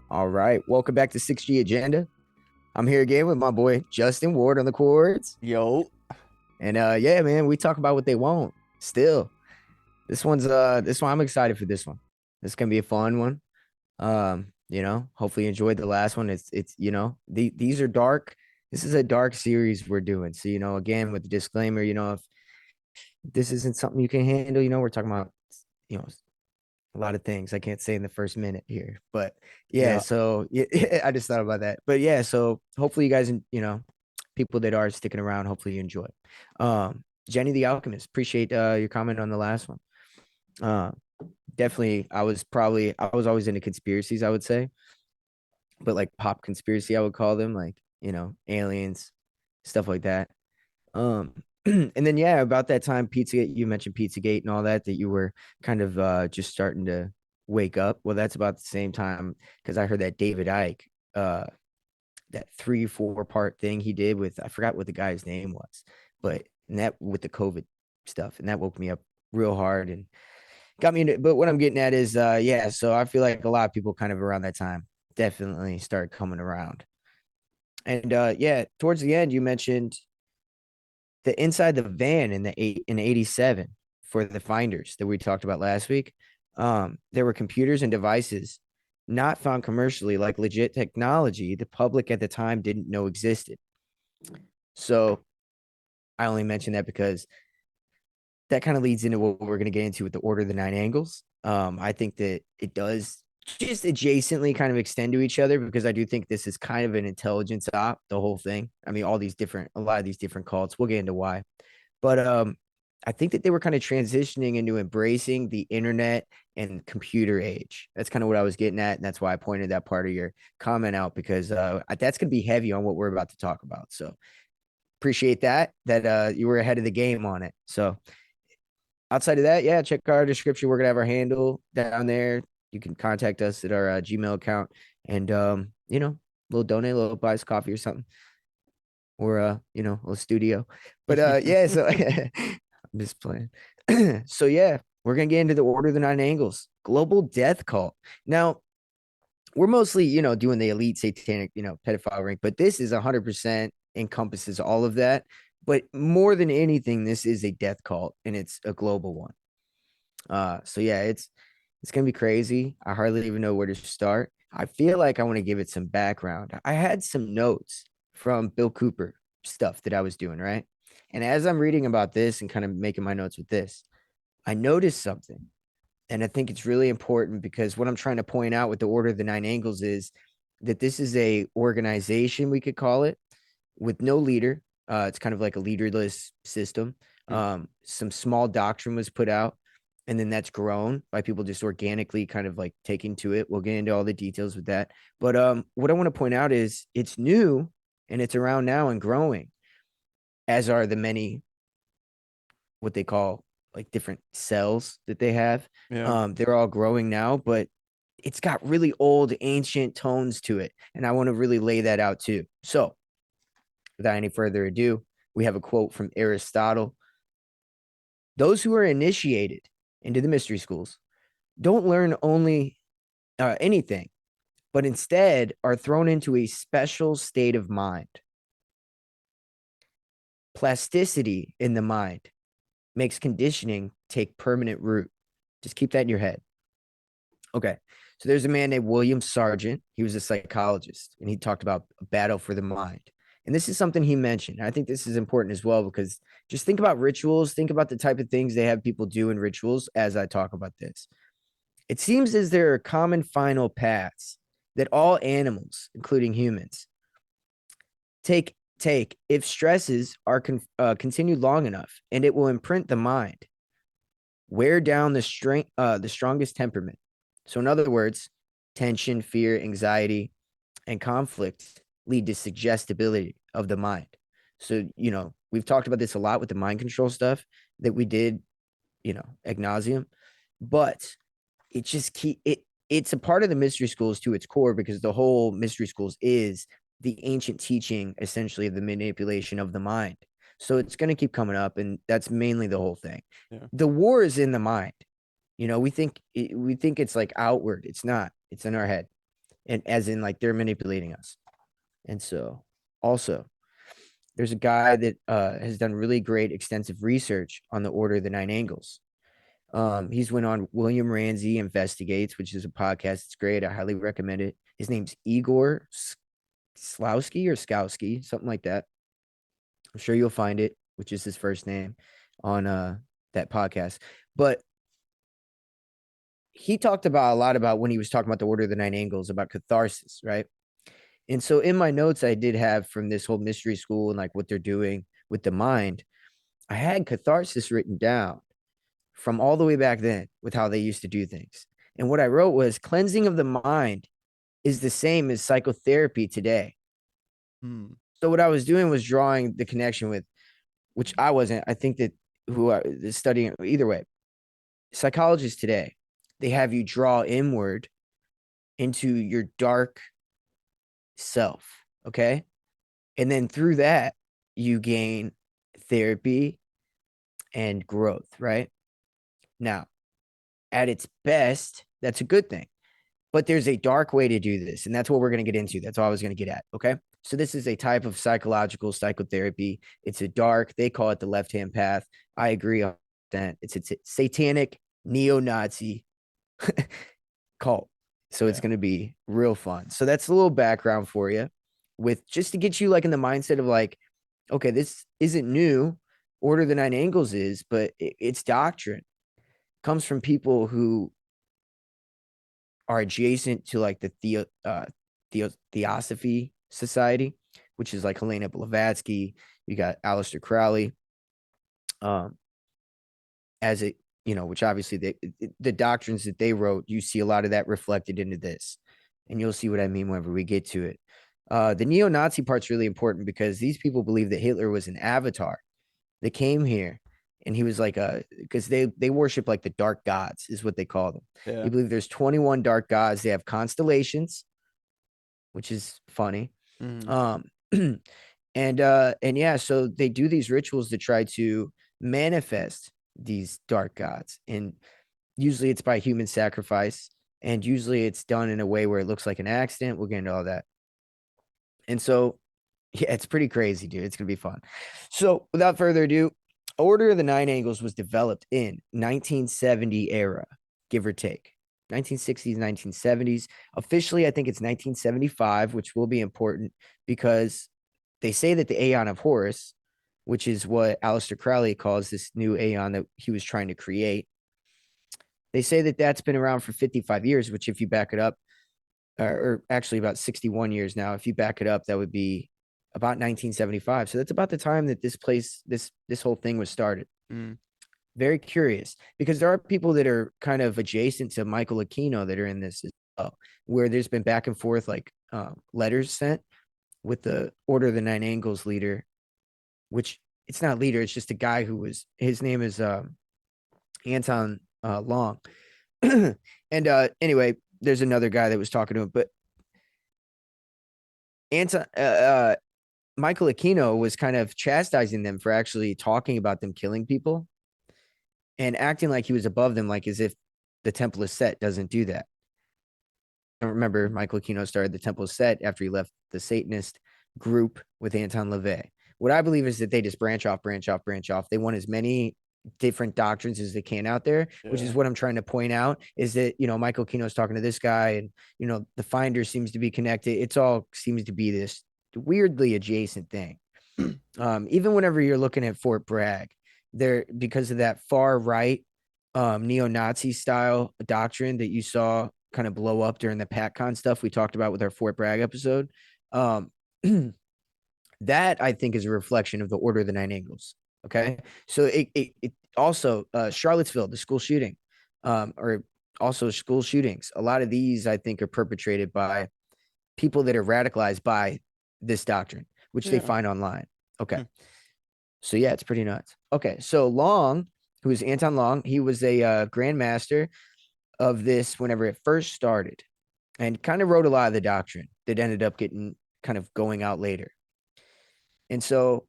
All right. Welcome back to 6G Agenda. I'm here again with my boy Justin Ward on the chords. Yo, And yeah, man, we talk about what they want. Still. This one I'm excited for this one. This can be a fun one. Hopefully you enjoyed the last one. These are dark. This is a dark series we're doing. So, again, with the disclaimer, if this isn't something you can handle, we're talking about, you know, a lot of things I can't say in the first minute here, but yeah, yeah, so yeah, I just thought about that. But yeah, so hopefully you guys, people that are sticking around, hopefully you enjoy. Jenny the Alchemist, appreciate your comment on the last one. Uh, Definitely, I was always into conspiracies, I would say, but like pop conspiracy, I would call them, like aliens, stuff like that. Um, and then yeah, about that time, Pizzagate, you mentioned Pizzagate and all that you were kind of just starting to wake up. Well, that's about the same time because I heard that David Icke, that 3-4 part thing he did with I forgot what the guy's name was, but and that with the COVID stuff, and that woke me up real hard and got me into. But what I'm getting at is, yeah, so I feel like a lot of people kind of around that time definitely started coming around. And yeah, towards the end, you mentioned the inside the van in 87 for the finders that we talked about last week. There were computers and devices not found commercially, like legit technology the public at the time didn't know existed. So I only mention that because that kind of leads into what we're going to get into with the Order of the Nine Angles. I think that it does just adjacently kind of extend to each other because I do think this is kind of an intelligence op, the whole thing. I mean, a lot of these different cults. We'll get into why. But I think that they were kind of transitioning into embracing the internet and computer age. That's kind of what I was getting at. And that's why I pointed that part of your comment out because that's going to be heavy on what we're about to talk about. So appreciate that you were ahead of the game on it. So outside of that, yeah, check our description. We're going to have our handle down there. You can contact us at our Gmail account and, little donate, a little buy us coffee or something or a studio. But yeah, so I'm just playing. So yeah, we're gonna get into the Order of the Nine Angles, global death cult. Now, we're mostly, doing the elite satanic, pedophile ring, but this is 100% encompasses all of that. But more than anything, this is a death cult and it's a global one. So yeah, it's gonna be crazy. I hardly even know where to start. I feel like I want to give it some background. I had some notes from Bill Cooper stuff that I was doing, right? And as I'm reading about this and kind of making my notes with this, I noticed something. And I think it's really important because what I'm trying to point out with the Order of the Nine Angles is that this is a organization, we could call it, with no leader. It's kind of like a leaderless system. Some small doctrine was put out, and then that's grown by people just organically kind of like taking to it. We'll get into all the details with that. But what I want to point out is it's new and it's around now and growing, as are the many what they call like different cells that they have. yeah. They're all growing now, but it's got really old, ancient tones to it. And I want to really lay that out too. So without any further ado, we have a quote from Aristotle. Those who are initiated into the mystery schools don't learn only anything, but instead are thrown into a special state of mind. Plasticity in the mind makes conditioning take permanent root. Just keep that in your head. Okay. So there's a man named William Sargent. He was a psychologist and he talked about a battle for the mind. And this is something he mentioned. I think this is important as well because just think about rituals, think about the type of things they have people do in rituals as I talk about this. It seems as there are common final paths that all animals, including humans, take if stresses are continued long enough, and it will imprint the mind, wear down the strongest temperament. So, in other words, tension, fear, anxiety, and conflict lead to suggestibility of the mind. So, we've talked about this a lot with the mind control stuff that we did, ad nauseum, but it just it's a part of the mystery schools to its core because the whole mystery schools is the ancient teaching essentially of the manipulation of the mind. So it's going to keep coming up, and that's mainly the whole thing. Yeah. The war is in the mind. We think it's like outward. It's not. It's in our head. and as in like they're manipulating us. And so also there's a guy that has done really great extensive research on the Order of the Nine Angles. He's went on William Ramsey Investigates, which is a podcast. It's great. I highly recommend it. His name's Igor Slowski or Skowski, something like that. I'm sure you'll find it, which is his first name on that podcast. But he talked about a lot about when he was talking about the Order of the Nine Angles about catharsis, right? And so in my notes I did have from this whole mystery school and like what they're doing with the mind, I had catharsis written down from all the way back then with how they used to do things. And what I wrote was cleansing of the mind is the same as psychotherapy today. So what I was doing was drawing the connection with, which I wasn't. I think that who is studying either way, psychologists today, they have you draw inward into your dark self. Okay. And then through that, you gain therapy and growth, right? Now, at its best, that's a good thing. But there's a dark way to do this. And that's what we're going to get into. That's all I was going to get at. Okay. So this is a type of psychological psychotherapy. It's a dark, they call it the left-hand path. I agree on that. It's a satanic neo-Nazi cult. So it's going to be real fun. So that's a little background for you with just to get you like in the mindset of like, okay, this isn't new. Order of the Nine Angles is, but it's doctrine. It comes from people who are adjacent to like the Theosophy Society, which is like Helena Blavatsky. You got Aleister Crowley, as it, you know, which obviously the doctrines that they wrote, you see a lot of that reflected into this, and you'll see what I mean whenever we get to it. The neo-Nazi part's really important because these people believe that Hitler was an avatar that came here, and he was like because they worship like the dark gods is what they call them. Yeah. They believe there's 21 dark gods. They have constellations, which is funny. And yeah, so they do these rituals to try to manifest these dark gods, and usually it's by human sacrifice, and usually it's done in a way where it looks like an accident. We'll get into all that. And so yeah, it's pretty crazy, dude. It's gonna be fun. So without further ado, Order of the Nine Angles was developed in 1970 era, give or take. 1960s, 1970s. Officially, I think it's 1975, which will be important because they say that the Aeon of Horus, which is what Aleister Crowley calls this new Aeon that he was trying to create, they say that that's been around for 55 years, which if you back it up, or actually about 61 years now, if you back it up, that would be about 1975. So that's about the time that this whole thing was started. Very curious because there are people that are kind of adjacent to Michael Aquino that are in this as well, where there's been back and forth like letters sent with the Order of the Nine Angles leader, which it's not leader, it's just a guy who was, his name is Anton Long. And anyway, there's another guy that was talking to him, but Michael Aquino was kind of chastising them for actually talking about them killing people and acting like he was above them, like as if the Temple of Set doesn't do that. I remember Michael Aquino started the Temple of Set after he left the Satanist group with Anton LaVey. What I believe is that they just branch off. They want as many different doctrines as they can out there, which is what I'm trying to point out is that, you know, Michael Aquino is talking to this guy and, you know, the Finder seems to be connected. It's all seems to be this weirdly adjacent thing. Even whenever you're looking at Fort Bragg, there, because of that far right neo-Nazi style doctrine that you saw kind of blow up during the PatCon stuff we talked about with our Fort Bragg episode, that I think is a reflection of the Order of the Nine Angles. Okay, so it also Charlottesville, the school shooting, or also school shootings. A lot of these I think are perpetrated by people that are radicalized by this doctrine, which they find online. Okay, so yeah, it's pretty nuts. Okay, so Long, who is Anton Long, he was a grandmaster of this whenever it first started, and kind of wrote a lot of the doctrine that ended up getting kind of going out later. And so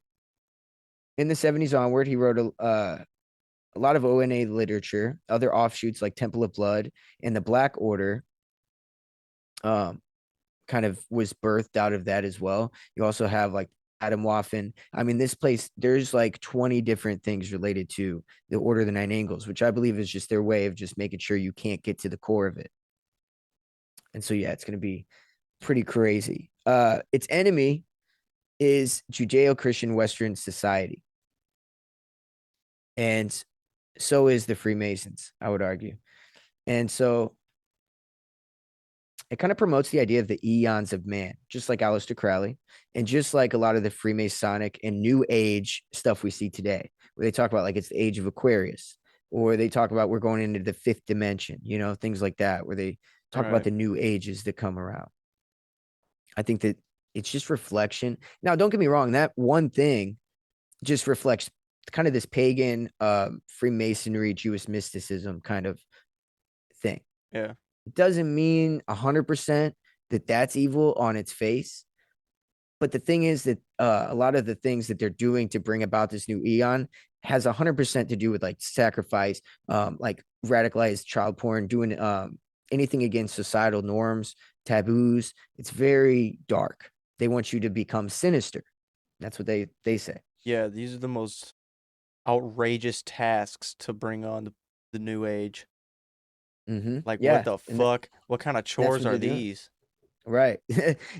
in the 70s onward, he wrote a lot of ONA literature, other offshoots like Temple of Blood and the Black Order. kind of was birthed out of that as well. You also have like Adam Waffen. I mean, this place, there's like 20 different things related to the Order of the Nine Angles, which I believe is just their way of just making sure you can't get to the core of it. And so, yeah, it's going to be pretty crazy. Its enemy is Judeo-Christian Western society. And so is the Freemasons, I would argue. And so it kind of promotes the idea of the eons of man, just like Aleister Crowley, and just like a lot of the Freemasonic and New Age stuff we see today, where they talk about like it's the age of Aquarius, or they talk about we're going into the fifth dimension, you know, things like that, where they talk about Right. the new ages that come around. I think that it's just reflection. Now, don't get me wrong, that one thing just reflects kind of this pagan Freemasonry, Jewish mysticism kind of thing. Yeah. It doesn't mean 100% that that's evil on its face. But the thing is that a lot of the things that they're doing to bring about this new eon has 100% to do with like sacrifice, like radicalized child porn, doing anything against societal norms, taboos. It's very dark. They want you to become sinister. That's what they say. Yeah, these are the most outrageous tasks to bring on the new age. Like, what Yeah, the and fuck? What kind of that's chores what are they're doing. these? Right.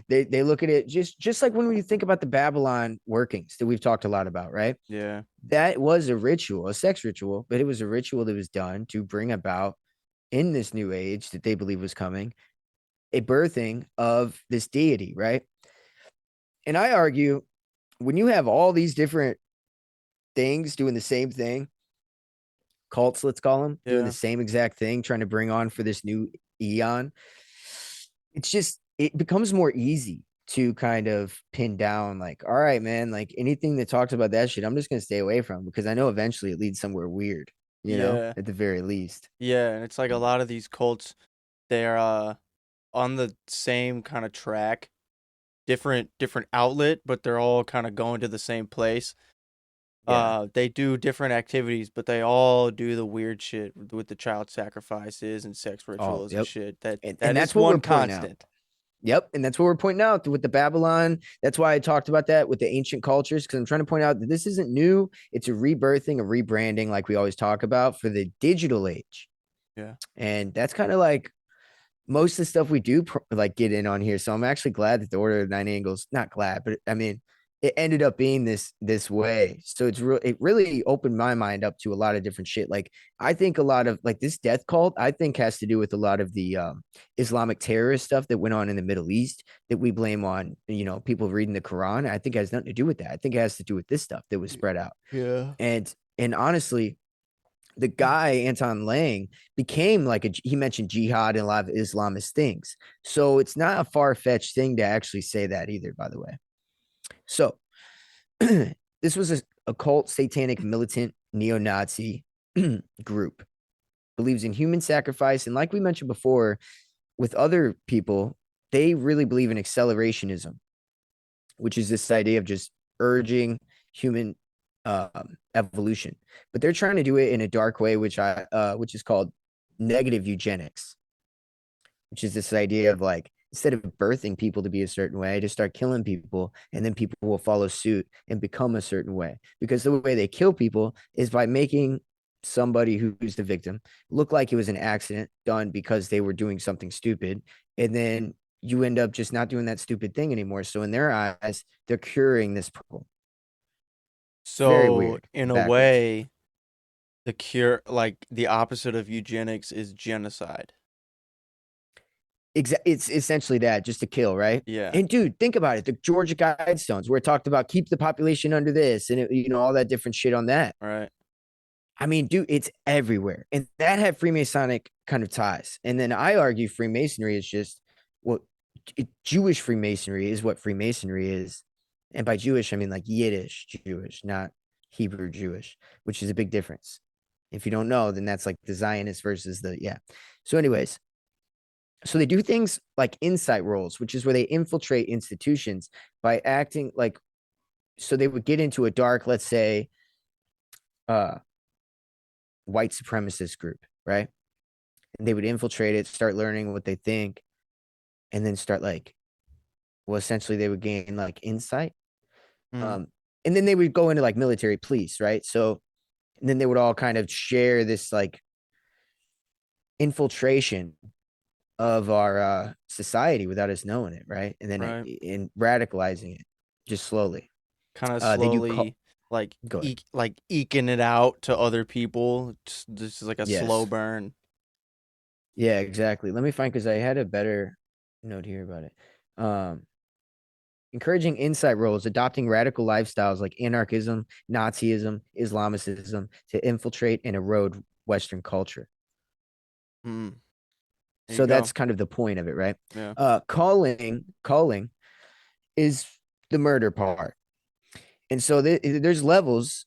They look at it just like when we think about the Babylon workings that we've talked a lot about, right? Yeah. That was a ritual, a sex ritual, but it was a ritual that was done to bring about in this new age that they believe was coming, a birthing of this deity, right? And I argue when you have all these different things doing the same thing, cults, let's call them, doing the Yeah. same exact thing, trying to bring on for this new eon, it's just, it becomes more easy to kind of pin down, like, all right, man, like anything that talks about that shit, I'm just going to stay away from because I know eventually it leads somewhere weird, you know, Yeah. at the very least. Yeah, and it's like a lot of these cults, they're on the same kind of track, different outlet, but they're all kind of going to the same place. Yeah. They do different activities, but they all do the weird shit with the child sacrifices and sex Oh, rituals and yep. shit. That And that that's is what we're one pointing out. constant. Yep. And that's what we're pointing out with the Babylon. That's why I talked about that with the ancient cultures, because I'm trying to point out that this isn't new. It's a rebirthing, a rebranding, like we always talk about for the digital age. Yeah. And that's kind of like most of the stuff we do like get in on here. So I'm actually glad that the Order of Nine Angles, not glad, but I mean, it ended up being this way. So it really opened my mind up to a lot of different shit. Like I think a lot of like this death cult, I think has to do with a lot of the Islamic terrorist stuff that went on in the Middle East that we blame on, you know, people reading the Quran. I think it has nothing to do with that. I think it has to do with this stuff that was spread out. Yeah. And honestly, the guy Anton Lang became like he mentioned jihad and a lot of Islamist things. So it's not a far-fetched thing to actually say that either, by the way. So this was a occult satanic militant neo-Nazi group. Believes in human sacrifice. And like we mentioned before, with other people, they really believe in accelerationism, which is this idea of just urging human evolution, but they're trying to do it in a dark way, which is called negative eugenics, which is this idea of like instead of birthing people to be a certain way, just start killing people, and then people will follow suit and become a certain way. Because the way they kill people is by making somebody who's the victim look like it was an accident done because they were doing something stupid, and then you end up just not doing that stupid thing anymore. So in their eyes, they're curing this problem. It's very So weird in and a backwards. way, the cure, like the opposite of eugenics, is genocide. It's essentially that, just to kill, right? Yeah. And dude, think about it. The Georgia Guidestones, where it talked about keep the population under this, and all that different shit on that. Right. I mean, dude, it's everywhere, and that had Freemasonic kind of ties. And then I argue Freemasonry is just well, Jewish Freemasonry is what Freemasonry is, and by Jewish I mean like Yiddish Jewish, not Hebrew Jewish, which is a big difference. If you don't know, then that's like the Zionist versus the yeah. So, anyways, so they do things like insight roles, which is where they infiltrate institutions by acting like so they would get into a dark, let's say, uh, white supremacist group, right? And they would infiltrate it, start learning what they think, and then start like well, essentially they would gain like insight. Mm, Um, and then they would go into like military police, right? So and then they would all kind of share this like infiltration of our society without us knowing it, right? And then right. in radicalizing it just slowly. Kind of They do call. slowly like Go ahead. eking it out to other people. This is like a slow Yes. burn. Yeah, exactly. Let me find because I had a better note here about it. Um, Encouraging insight roles, adopting radical lifestyles like anarchism, Nazism, Islamicism to infiltrate and erode Western culture. Mm, there you So go. that's kind of the point of it, right? Yeah. Calling is the murder part. And so there's levels.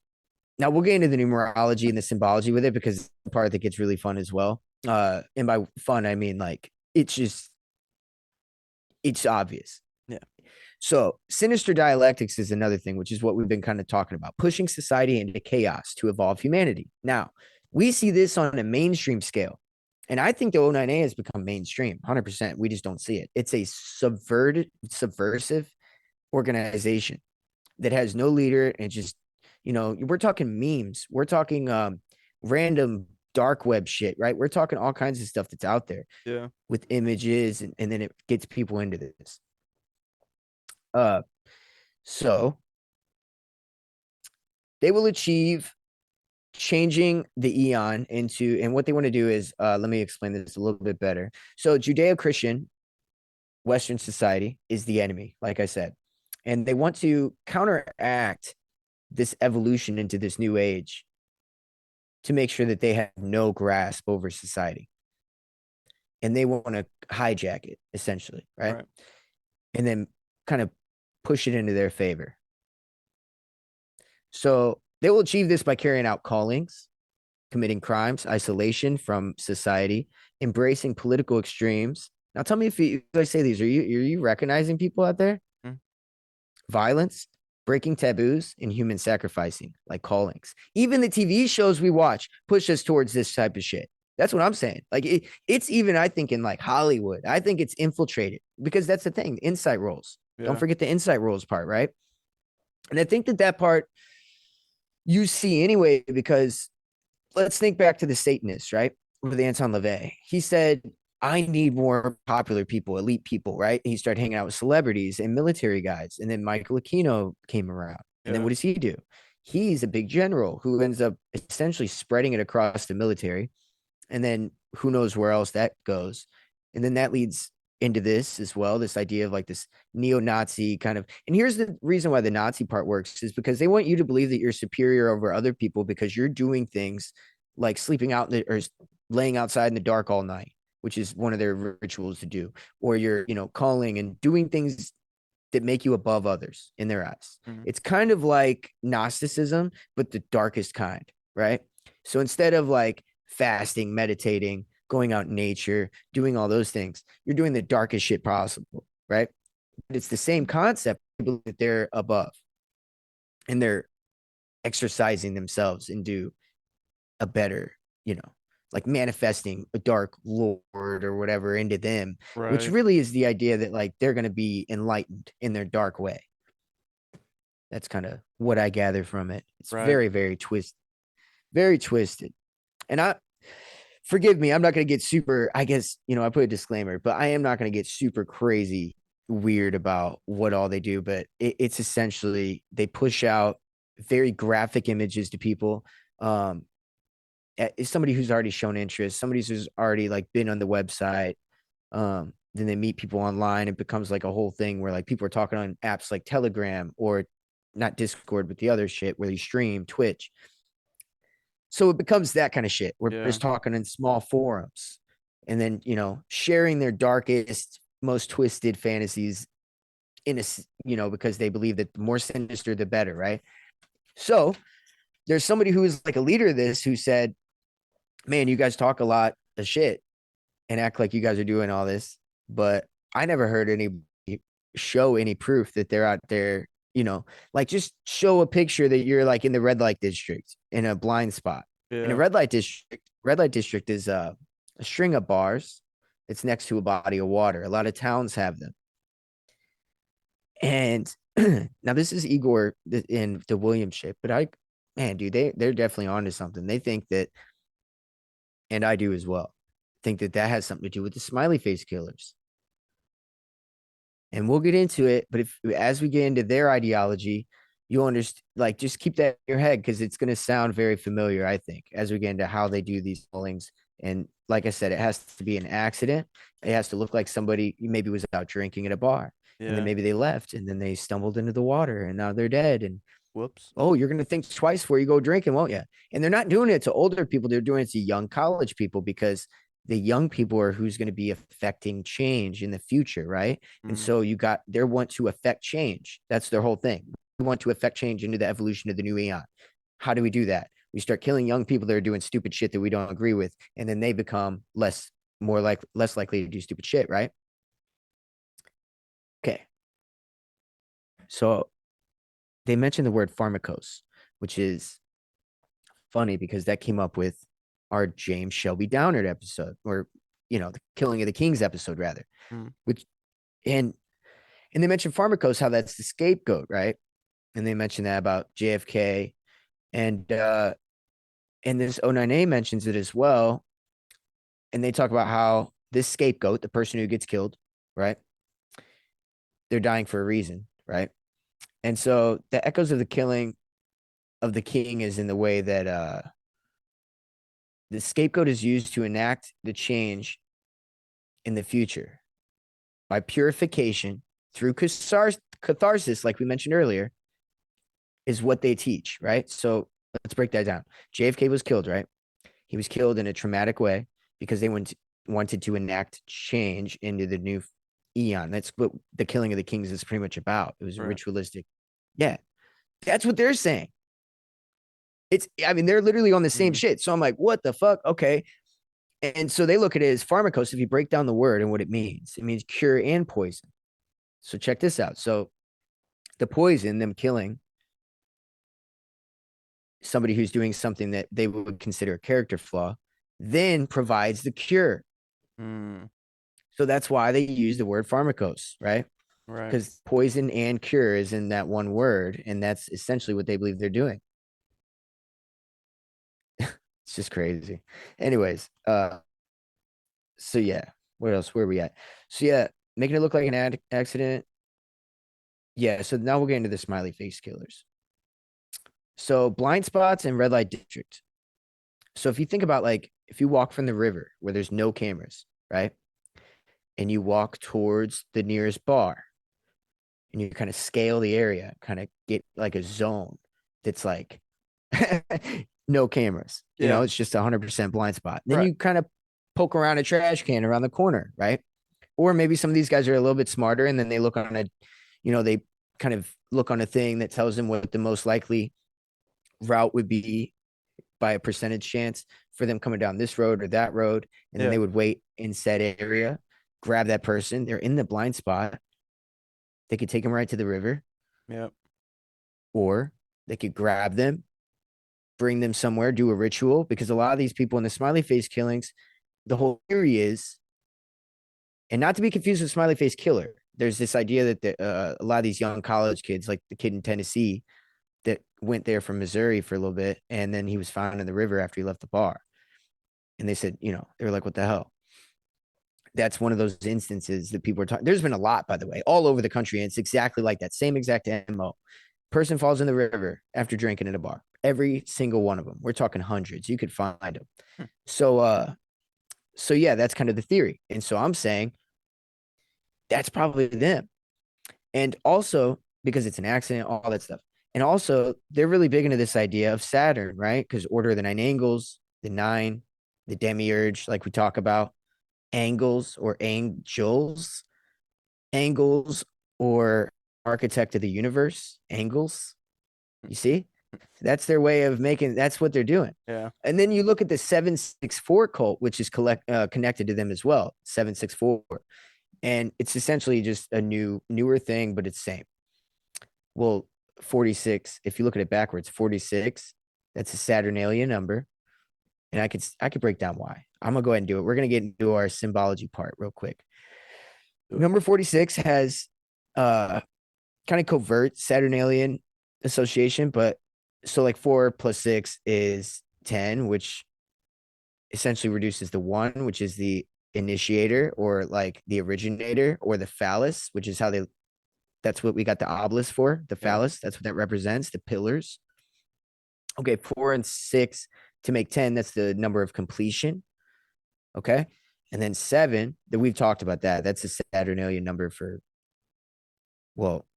Now we'll get into the numerology and the symbology with it because the part that gets really fun as well. And by fun, I mean like it's obvious. Yeah. So sinister dialectics is another thing, which is what we've been kind of talking about, pushing society into chaos to evolve humanity. Now, we see this on a mainstream scale. And I think the O9A has become mainstream, 100%. We just don't see it. It's a subversive organization that has no leader and just, we're talking memes. We're talking random dark web shit, right? We're talking all kinds of stuff that's out there Yeah. with images, and then it gets people into this. Uh, so they will achieve changing the eon into, and what they want to do is, let me explain this a little bit better. So Judeo-Christian Western society is the enemy, like I said, and they want to counteract this evolution into this new age to make sure that they have no grasp over society. And they want to hijack it, essentially, right? Right. And then kind of push it into their favor. So they will achieve this by carrying out callings, committing crimes, isolation from society, embracing political extremes. Now, tell me if I say these, are you recognizing people out there? Mm, Violence, breaking taboos, and human sacrificing, like callings. Even the TV shows we watch push us towards this type of shit. That's what I'm saying. Like it's even, I think, in like Hollywood. I think it's infiltrated because that's the thing. Insight roles. Don't yeah. forget the insight roles part, right? And I think that part you see anyway, because let's think back to the Satanists, right? With Anton LaVey. He said, I need more popular people, elite people, right? He started hanging out with celebrities and military guys. And then Michael Aquino came around. And then Yeah. what does he do? He's a big general who ends up essentially spreading it across the military. And then who knows where else that goes. And then that leads into this as well, this idea of like this neo-Nazi kind of. And here's the reason why the Nazi part works is because they want you to believe that you're superior over other people because you're doing things like sleeping out or laying outside in the dark all night, which is one of their rituals to do, or you're, calling and doing things that make you above others in their eyes. Mm, It's kind of like Gnosticism, but the darkest kind, right? So instead of like fasting, meditating, going out in nature, doing all those things, you're doing the darkest shit possible, right? But it's the same concept that they're above and they're exercising themselves into a better, like manifesting a dark lord or whatever into them, which right. really is the idea that like they're going to be enlightened in their dark way. That's kind of what I gather from it. It's Right. very, very twisted. And forgive me, I'm not going to get super, I guess, I put a disclaimer, but I am not going to get super crazy weird about what all they do. But it's essentially they push out very graphic images to people. Is somebody who's already shown interest, somebody who's already like been on the website. Then they meet people online. It becomes like a whole thing where like people are talking on apps like Telegram or not Discord, but the other shit where you stream Twitch. So it becomes that kind of shit where Yeah. just talking in small forums and then, sharing their darkest, most twisted fantasies in a, because they believe that the more sinister, the better. Right. So there's somebody who is like a leader of this who said, man, you guys talk a lot of shit and act like you guys are doing all this, but I never heard any show any proof that they're out there, like just show a picture that you're like in the red light district in a blind spot. In a Yeah. red light district is a string of bars. It's next to a body of water. A lot of towns have them. And now this is Igor in the Williams ship, but man, dude, they're definitely onto something. They think that, and I do as well, think that that has something to do with the Smiley Face Killers. And we'll get into it, but if as we get into their ideology, you'll understand, like, just keep that in your head because it's going to sound very familiar, I think, as we get into how they do these killings. And like I said, it has to be an accident. It has to look like somebody maybe was out drinking at a bar, and then Yeah. maybe they left, and then they stumbled into the water, and now they're dead. And Whoops. oh, you're going to think twice before you go drinking, won't you? And they're not doing it to older people. They're doing it to young college people because the young people are who's going to be affecting change in the future, right? And Mm. so they want to affect change. That's their whole thing. We want to affect change into the evolution of the new eon. How do we do that? We start killing young people that are doing stupid shit that we don't agree with, and then they become less likely to do stupid shit, right? Okay. So they mentioned the word pharmacos, which is funny because that came up with our James Shelby Downard episode, or the Killing of the Kings episode, rather. Mm. Which and they mentioned pharmacos, how that's the scapegoat, right? And they mentioned that about JFK, and this O9A mentions it as well. And they talk about how this scapegoat, the person who gets killed, right? They're dying for a reason, right? And so the echoes of the killing of the king is in the way that the scapegoat is used to enact the change in the future by purification through catharsis, like we mentioned earlier, is what they teach, right? So let's break that down. JFK was killed, right? He was killed in a traumatic way because they wanted to enact change into the new eon. That's what the Killing of the Kings is pretty much about. It was Right. ritualistic. Yeah, that's what they're saying. They're literally on the same shit. So I'm like, what the fuck? Okay. And so they look at it as pharmacos. If you break down the word and what it means cure and poison. So check this out. So the poison, them killing somebody who's doing something that they would consider a character flaw, then provides the cure. Mm. So that's why they use the word pharmacos, right? Right. Because poison and cure is in that one word, and that's essentially what they believe they're doing. It's just crazy. Anyways, so yeah, what else? Where are we at? So yeah, making it look like an accident. Yeah, so now we'll get into the Smiley Face Killers. So blind spots and red light district. So if you think about, like, if you walk from the river where there's no cameras, right? And you walk towards the nearest bar and you kind of scale the area, kind of get like a zone that's like no cameras. Yeah. It's just 100% blind spot. Then Right. you kind of poke around a trash can around the corner, right? Or maybe some of these guys are a little bit smarter and then they look on they kind of look on a thing that tells them what the most likely route would be by a percentage chance for them coming down this road or that road. And then they would wait in said area, grab that person. They're in the blind spot. They could take them right to the river. Yep. Or they could grab them, bring them somewhere, do a ritual, because a lot of these people in the Smiley Face Killings, the whole theory is, and not to be confused with Smiley Face Killer, there's this idea that a lot of these young college kids, like the kid in Tennessee that went there from Missouri for a little bit, and then he was found in the river after he left the bar. And they said, they were like, what the hell? That's one of those instances that people are talking. There's been a lot, by the way, all over the country. And it's exactly like that. Same exact MO. Person falls in the river after drinking at a bar. Every single one of them. We're talking hundreds. You could find them. Hmm. So yeah, that's kind of the theory. And so I'm saying that's probably them. And also because it's an accident, all that stuff. And also they're really big into this idea of Saturn, right? Because order of the nine angles, the nine, the demiurge, like we talk about, angles or angels, or architect of the universe, angles. You see? That's their way of making, that's what they're doing. Yeah. And then you look at the 764 cult, which is connected to them as well, 764. And it's essentially just a newer thing, but it's same. Well, 46, if you look at it backwards, 46, that's a Saturnalia number. And I could break down why. I'm gonna go ahead and do it. We're gonna get into our symbology part real quick. Number 46 has kind of covert Saturnalian association, but so like 4 + 6 is 10, which essentially reduces the one, which is the initiator or like the originator or the phallus, which is how they that's what we got the obelisk for, the Yeah. phallus. That's what that represents, the pillars. Okay, 4 and 6 to make 10, that's the number of completion. Okay. And then 7, that we've talked about that. That's a Saturnalian number for, well,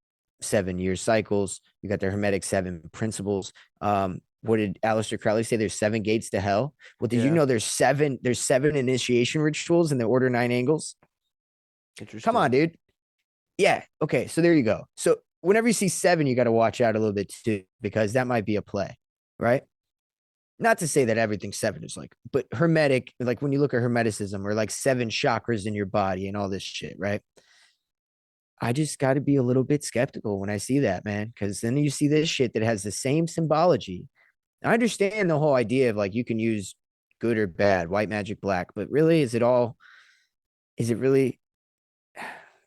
7-year cycles. You got the Hermetic 7 principles. What did Aleister Crowley say? There's 7 gates to hell. Well, did you Yeah. know there's 7 initiation rituals in the Order 9 Angles? Come on, Interesting. dude. Yeah. Okay. So there you go. So whenever you see 7, you got to watch out a little bit too, because that might be a play, right? Not to say that everything 7 is like, but Hermetic, like when you look at Hermeticism or like 7 chakras in your body and all this shit, right? I just got to be a little bit skeptical when I see that, man, because then you see this shit that has the same symbology. I understand the whole idea of like you can use good or bad, white magic, black, but really, is it really?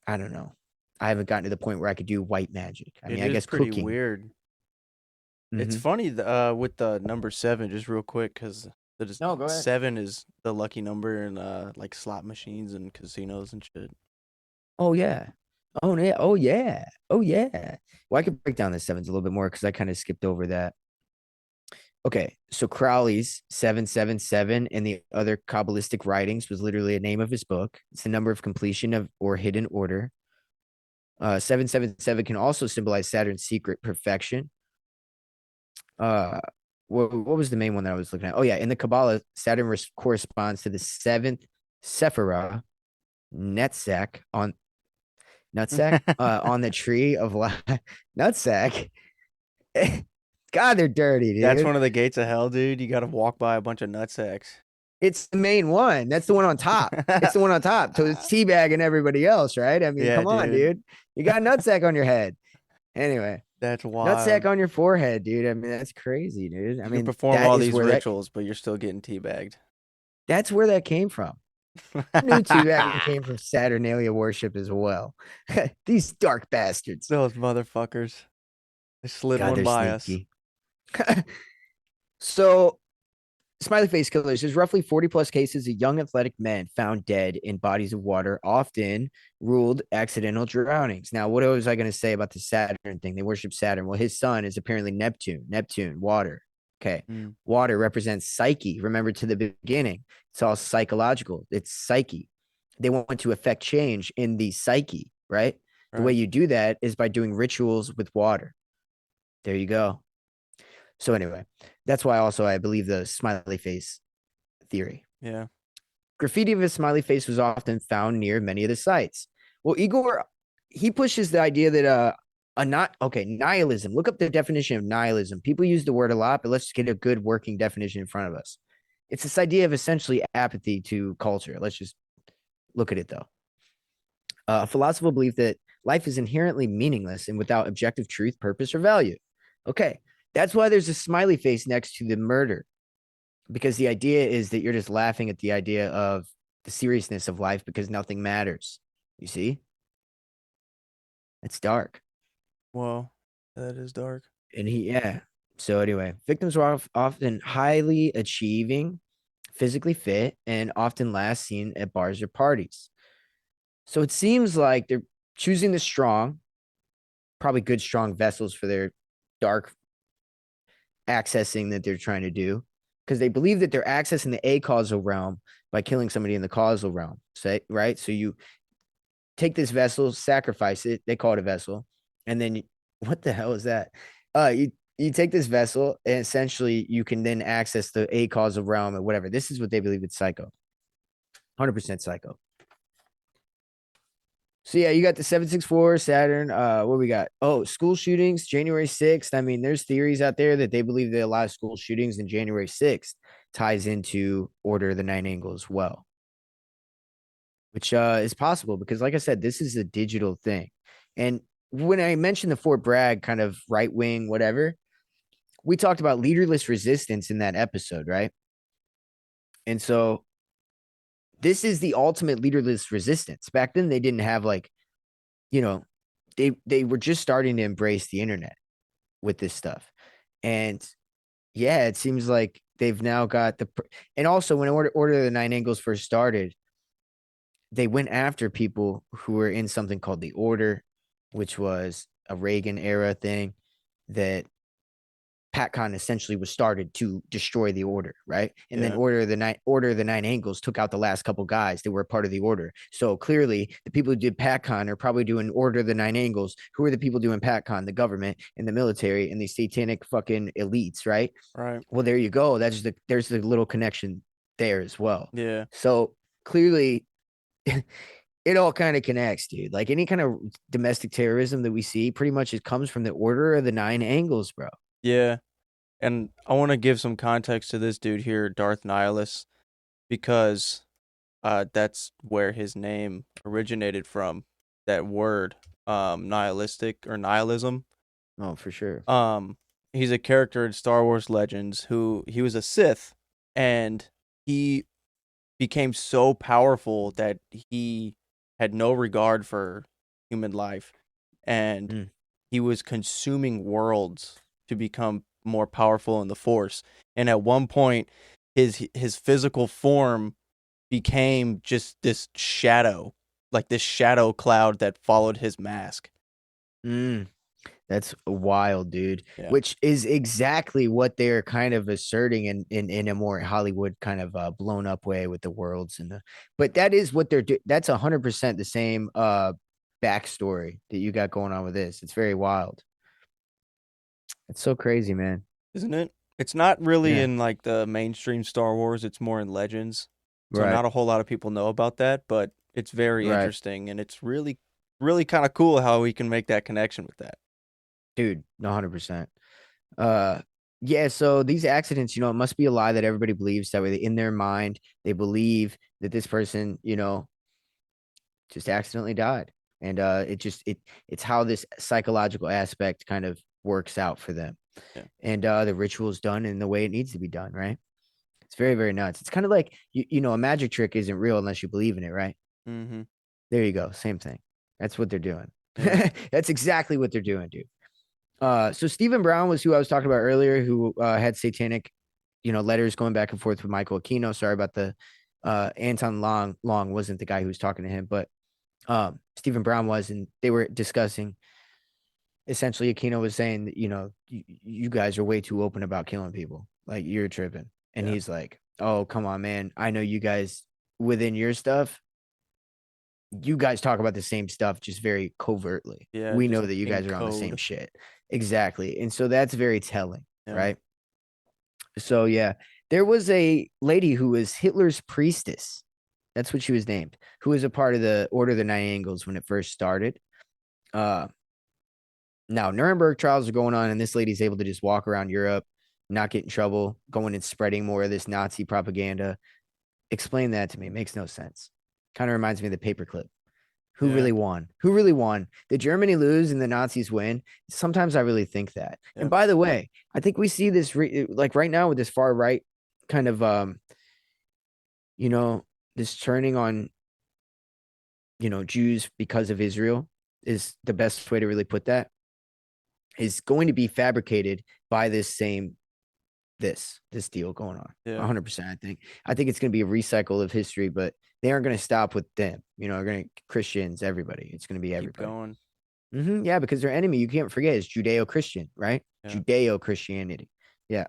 I don't know. I haven't gotten to the point where I could do white magic. I It mean, I is guess pretty cooking. weird. It's Mm-hmm. funny with the number 7, just real quick, because the No, go ahead. 7 is the lucky number in like slot machines and casinos and shit. Oh yeah. Oh yeah. Oh yeah. Oh yeah. Well, I could break down the sevens a little bit more because I kind of skipped over that. Okay, so Crowley's 777 and the other Kabbalistic writings was literally a name of his book. It's the number of completion of or hidden order. 777 can also symbolize Saturn's secret perfection. Uh, what was the main one that I was looking at? Oh yeah, in the Kabbalah, Saturn corresponds to the seventh Sephirah, Netzach on the tree of life. Nutsack. God, they're dirty, That's dude. one of the gates of hell, dude. You got to walk by a bunch of nutsacks. It's the main one. That's the one on top. It's the one on top. So it's teabagging everybody else, right? I mean, Yeah, come on, dude. dude. You got nutsack on your head. Anyway, That's nutsack wild. on your forehead, dude. I mean, that's crazy, dude. I You can mean, perform all these rituals, but you're still getting teabagged. that's where that came from. I knew teabagging came from Saturnalia worship as well. These dark bastards. Those motherfuckers. They slid God, one they're by us. sneaky. So Smiley Face Killers, there's roughly 40 plus cases of young athletic men found dead in bodies of water, often ruled accidental drownings. Now, what was I going to say about the Saturn thing? They worship Saturn. Well, his son is apparently Neptune. Neptune, water. Okay. Mm, Water represents psyche. Remember to the beginning, it's all psychological. It's psyche. They want to affect change in the psyche, right? The way right. you do that is by doing rituals with water. There you go. So, anyway, that's why also I believe the smiley face theory. Yeah. Graffiti of a smiley face was often found near many of the sites. Well, Igor, he pushes the idea that a not okay nihilism. Look up the definition of nihilism. People use the word a lot, but let's get a good working definition in front of us. It's this idea of essentially apathy to culture. Let's just look at it though. A philosophical belief that life is inherently meaningless and without objective truth, purpose, or value. Okay, that's why there's a smiley face next to the murder, because the idea is that you're just laughing at the idea of the seriousness of life because nothing matters. You see? It's dark. Well, that is dark. And yeah. So anyway, victims were often highly achieving, physically fit, and often last seen at bars or parties. So it seems like they're choosing the strong, probably good, strong vessels for their dark accessing that they're trying to do, because they believe that they're accessing the acausal realm by killing somebody in the causal realm. Say, right? So you take this vessel, sacrifice it. They call it a vessel, and then what the hell is that? You take this vessel, and essentially you can then access the acausal realm or whatever. This is what they believe it's psycho, 100% psycho. So yeah, you got the 764 Saturn. What we got? Oh, school shootings, January 6th. I mean, there's theories out there that they believe that a lot of school shootings in January 6th ties into Order of the Nine Angle as well, which is possible because, like I said, this is a digital thing. And when I mentioned the Fort Bragg kind of right wing, whatever, we talked about leaderless resistance in that episode, right? And so this is the ultimate leaderless resistance. Back then, they didn't have like, you know, they were just starting to embrace the internet with this stuff. And yeah, it seems like they've now got and also when Order of the Nine Angles first started, they went after people who were in something called the Order, which was a Reagan era thing that PatCon essentially was started to destroy the Order, right? And then Yeah. Order of the Nine Angles took out the last couple guys that were part of the Order. So clearly, the people who did PatCon are probably doing Order of the Nine Angles. Who are the people doing PatCon? The government and the military and the satanic fucking elites, right? Right. Well, there you go. There's the little connection there as well. Yeah. So clearly, it all kind of connects, dude. Like any kind of domestic terrorism that we see, pretty much it comes from the Order of the Nine Angles, bro. Yeah. And I want to give some context to this dude here, Darth Nihilus, because that's where his name originated from. That word, nihilistic or nihilism. Oh, for sure. He's a character in Star Wars Legends who he was a Sith, and he became so powerful that he had no regard for human life, and he was consuming worlds to become more powerful in the Force. And at one point, his physical form became just this shadow, like this shadow cloud that followed his mask. That's wild, dude. Yeah. Which is exactly what they're kind of asserting in a more Hollywood kind of blown up way with the worlds and but that is what they're doing. That's 100% the same backstory that you got going on with this. It's very wild. It's so crazy, man. Isn't it? It's not really Yeah. in like the mainstream Star Wars, it's more in Legends. So Right. not a whole lot of people know about that, but it's very Right. interesting, and it's really really kind of cool how we can make that connection with that. Dude, 100%. Yeah, so these accidents, it must be a lie that everybody believes that way. In their mind, they believe that this person, just accidentally died. And it's how this psychological aspect kind of works out for them. Yeah. And the ritual's done in the way it needs to be done, right? It's very, very nuts. It's kind of like a magic trick isn't real unless you believe in it, right? Mm-hmm. There you go. Same thing. That's what they're doing. Yeah. That's exactly what they're doing, dude. So Stephen Brown was who I was talking about earlier, who had satanic, letters going back and forth with Michael Aquino. Sorry about the Anton Long wasn't the guy who was talking to him, but Stephen Brown was, and they were discussing. Essentially, Aquino was saying that you guys are way too open about killing people, like you're tripping, and Yeah. he's like, "Oh, come on, man! I know you guys within your stuff." You guys talk about the same stuff just very covertly. Yeah, We just know that you in guys are on the same code. shit. Exactly. And so that's very telling, Yeah. right? So yeah, there was a lady who was Hitler's priestess. That's what she was named, who was a part of the Order of the Nine Angles when it first started. Now Nuremberg trials are going on, and this lady's able to just walk around Europe, not get in trouble, going and spreading more of this Nazi propaganda. Explain that to me. It makes no sense. Kind of reminds me of the paperclip. Who Yeah. really won? Who really won? Did Germany lose and the Nazis win? Sometimes I really think that. Yeah. And by the way, I think we see this like right now with this far right kind of this turning on Jews because of Israel is the best way to really put that. Is going to be fabricated by this deal going on. Yeah. 100%. I think it's going to be a recycle of history, but they aren't going to stop with them. They're going to Christians, everybody. It's going to be everybody. Keep going. Yeah, because their enemy, you can't forget, is Judeo-Christian, right? Yeah. Judeo-Christianity. Yeah.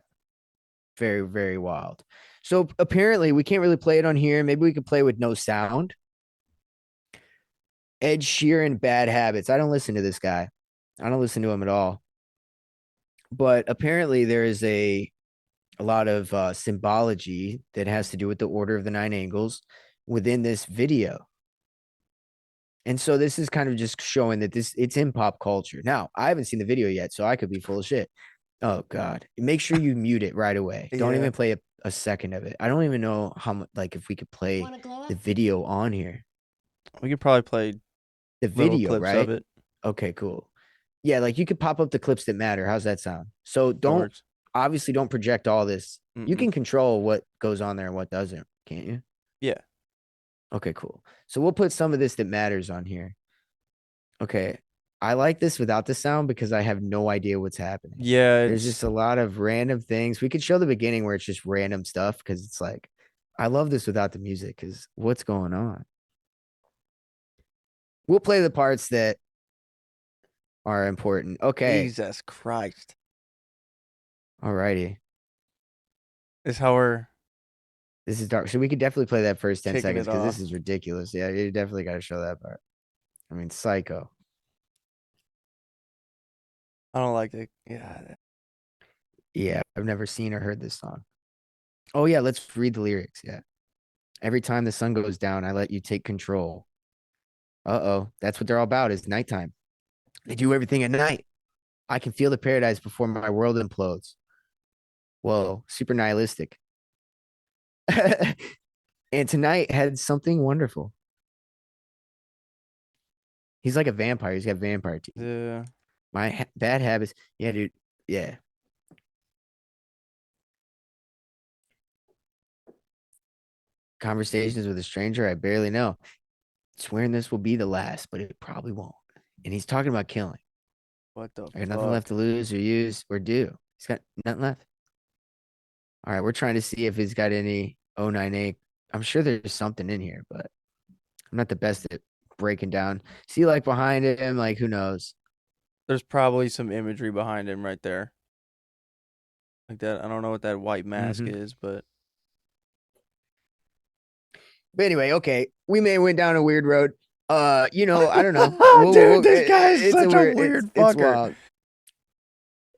Very, very wild. So apparently we can't really play it on here. Maybe we could play with no sound. Ed Sheeran, Bad Habits. I don't listen to this guy. I don't listen to him at all. But apparently there is a lot of symbology that has to do with the Order of the Nine Angles within this video. And so this is kind of just showing that it's in pop culture. Now, I haven't seen the video yet, so I could be full of shit. Oh, God. Make sure you mute it right away. Don't even play a second of it. I don't even know how much, like, if we could play the video on here. We could probably play the little video, clips right? of it. Okay, cool. Yeah, like you could pop up the clips that matter. How's that sound? So obviously don't project all this. You can control what goes on there and what doesn't, can't you? Yeah. Okay, cool. So we'll put some of this that matters on here. Okay. I like this without the sound because I have no idea what's happening. Yeah, There's it's just a lot of random things. We could show the beginning where it's just random stuff because it's like, I love this without the music because what's going on? We'll play the parts that are important. Okay. Jesus Christ. Alrighty. This is how we're This is dark. So we could definitely play that first 10 kicking seconds it because this off. is ridiculous. Yeah, you definitely got to show that part. I mean, psycho. I don't like it. Yeah. Yeah, I've never seen or heard this song. Oh, yeah, let's read the lyrics. Yeah. Every time the sun goes down, I let you take control. Uh-oh. That's what they're all about is nighttime. They do everything at night. I can feel the paradise before my world implodes. Whoa, super nihilistic. And tonight had something wonderful. He's like a vampire. He's got vampire teeth. Yeah. My bad habits. Yeah, dude. Yeah. Conversations with a stranger I barely know. Swearing this will be the last, but it probably won't. And he's talking about killing. What the I got nothing fuck? left to lose or use or do. He's got nothing left. All right, we're trying to see if he's got any O9A. I'm sure there's something in here, but I'm not the best at breaking down. See, like behind him, like who knows? There's probably some imagery behind him right there. Like that. I don't know what that white mask Mm-hmm. is, but But anyway, okay, we may have went down a weird road. I don't know. dude, this guy is It's a such a weird. weird It's fucker. wild.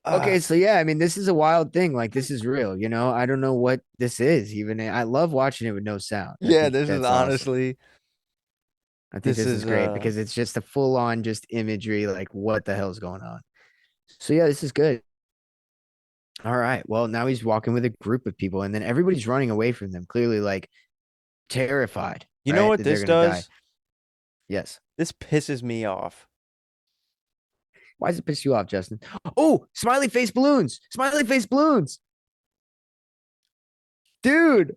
Okay, so yeah, I mean, this is a wild thing. Like, this is real. I don't know what this is. Even I love watching it with no sound. I Yeah, think this is that's awesome. honestly I think this this is is great because it's just a full on just imagery. Like, what the hell's going on? So yeah, this is good. All right. Well, now he's walking with a group of people, and then everybody's running away from them, clearly like terrified, you know right? what That they're this gonna die. does? Yes. This pisses me off. Why does it piss you off, Justin? Oh, smiley face balloons. Smiley face balloons. Dude.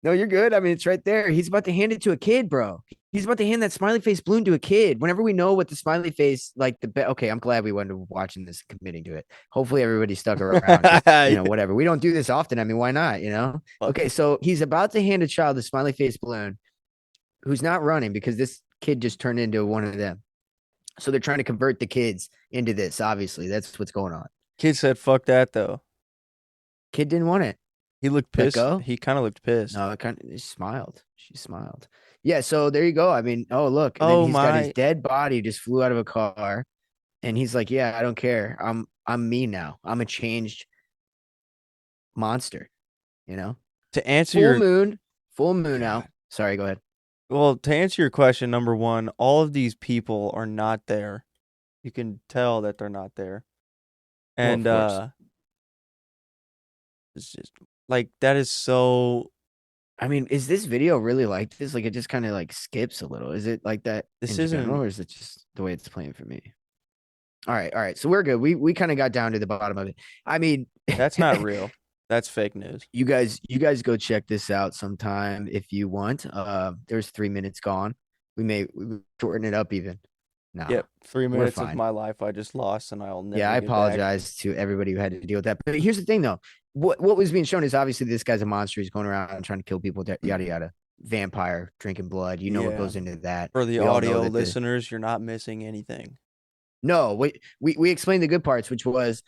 No, you're good. I mean, it's right there. He's about to hand it to a kid, bro. He's about to hand that smiley face balloon to a kid. Whenever we know what the smiley face, like okay, I'm glad we went to watching this, committing to it. Hopefully, everybody stuck around because Yeah, whatever. We don't do this often. I mean, why not? fuck Okay, it. so he's about to hand a child the smiley face balloon, who's not running because this kid just turned into one of them. So they're trying to convert the kids into this. Obviously, that's what's going on. Kid said, "Fuck that," though. Kid didn't want it. He looked Let pissed. go. He kind of looked pissed. No, it kind of, she smiled. She smiled. Yeah, so there you go. I mean, oh look, and then Oh he's got his my! dead body just flew out of a car, and he's like, "Yeah, I don't care. I'm me now. I'm a changed monster." You know, To answer full your moon, full moon out. God, Sorry, go ahead. well, to answer your question, number one, all of these people are not there. You can tell that they're not there, Well, of and course. it's just like that is so. I mean, is this video really like this? Like, it just kind of like skips a little. Is it like that This in general, isn't. or is it just the way it's playing for me? All right. So we're good. We kind of got down to the bottom of it. I mean, That's not real. That's fake news. you guys go check this out sometime if you want. There's 3 minutes gone. We shorten it up even. Nah, Yep, 3 we're minutes of fine. my life I just lost, and I'll Yeah, never I get back. apologize to everybody who had to deal with that. But here's the thing though. What was being shown is obviously this guy's a monster. He's going around trying to kill people, yada yada. Vampire, drinking blood. You know what Yeah. goes into that. For the We all know audio that the listeners, you're not missing anything. no, we explained the good parts, which was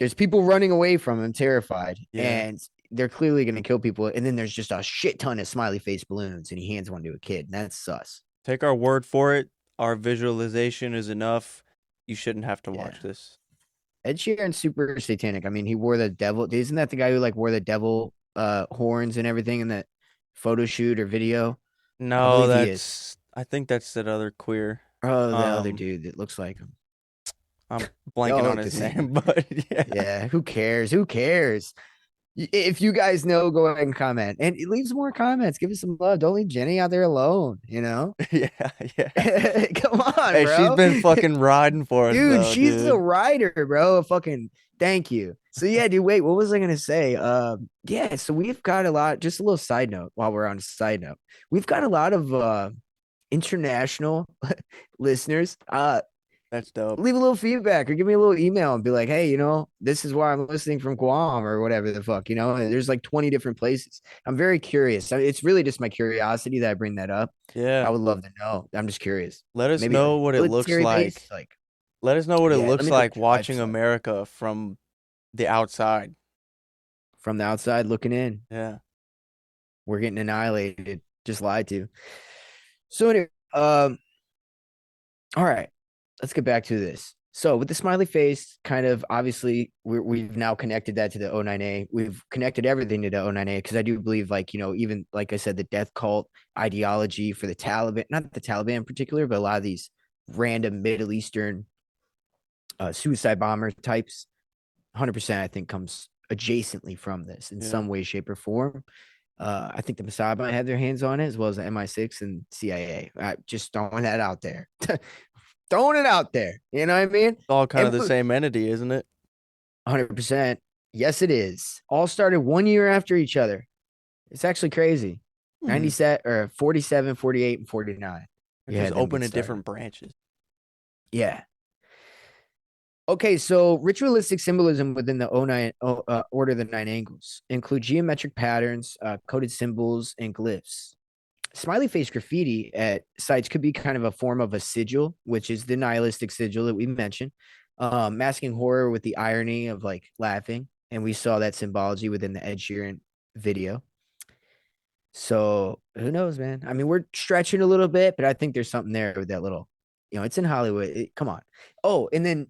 there's people running away from him, terrified, Yeah. and they're clearly going to kill people. And then there's just a shit ton of smiley face balloons, and he hands one to a kid. And that's sus. Take our word for it. Our visualization is enough. You shouldn't have to Yeah. watch this. Ed Sheeran's super satanic. I mean, he wore the devil. Isn't that the guy who like wore the devil horns and everything in that photo shoot or video? I No, believe he is. I think that's that other queer. Oh, the other Um, dude that looks like him. I'm They all blanking on look the his same. name, but yeah. Yeah, who cares? Who cares? If you guys know, go ahead and comment and leave some more comments. Give us some love. Don't leave Jenny out there alone. Yeah, yeah. Come on, Hey, she's bro. been fucking riding for us Dude, though, she's a dude. writer, bro. Fucking thank you. So yeah, dude, wait, what was I gonna say? Yeah, so we've got a lot, just a little side note while we're on a side note. We've got a lot of international listeners. That's dope. Leave a little feedback or give me a little email and be like, hey, this is why I'm listening from Guam or whatever the fuck, and there's like 20 different places. I'm very curious. It's really just my curiosity that I bring that up. I Yeah. would love to know. I'm just curious. Let us Maybe know like what it looks military base, like. like, Let us know what it yeah, let looks me know what like your watching life's like. America from the outside. From the outside looking in. Yeah. We're getting annihilated, just lied to. So anyway, all right, let's get back to this. So with the smiley face, kind of obviously we've now connected that to the O9A. We've connected everything to the O9A because I do believe, like, even like I said, the death cult ideology for the Taliban, not the Taliban in particular, but a lot of these random Middle Eastern suicide bomber types, 100% I think comes adjacently from this in Yeah. some way, shape, or form. I think the Mossad might have their hands on it, as well as the MI6 and CIA. Just throwing that out there. Throwing it out there. You know what I mean? It's all kind of And the same entity, isn't it? 100%. Yes, it is. All started 1 year after each other. It's actually crazy. Hmm. 97 or 47, 48, and 49. They're You just had them open get in started. different branches. Yeah. Okay, so ritualistic symbolism within the Order of the Nine Angles include geometric patterns, coded symbols, and glyphs. Smiley face graffiti at sites could be kind of a form of a sigil, which is the nihilistic sigil that we mentioned, masking horror with the irony of like laughing. And we saw that symbology within the Ed Sheeran video. So who knows, man? I mean, we're stretching a little bit, but I think there's something there with that little, it's in Hollywood. Come on. Oh, and then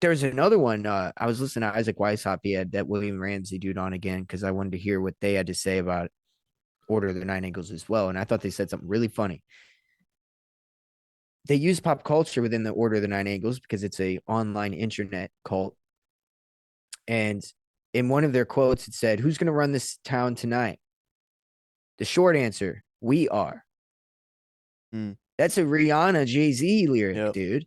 there's another one. I was listening to Isaac Weishaupt. He had that William Ramsey dude on again because I wanted to hear what they had to say about Order of the Nine Angles as well. And I thought they said something really funny. They use pop culture within the Order of the Nine Angles because it's a online internet cult. And in one of their quotes, it said, "Who's going to run this town tonight?" The short answer: we are. That's a Rihanna Jay-Z lyric, dude.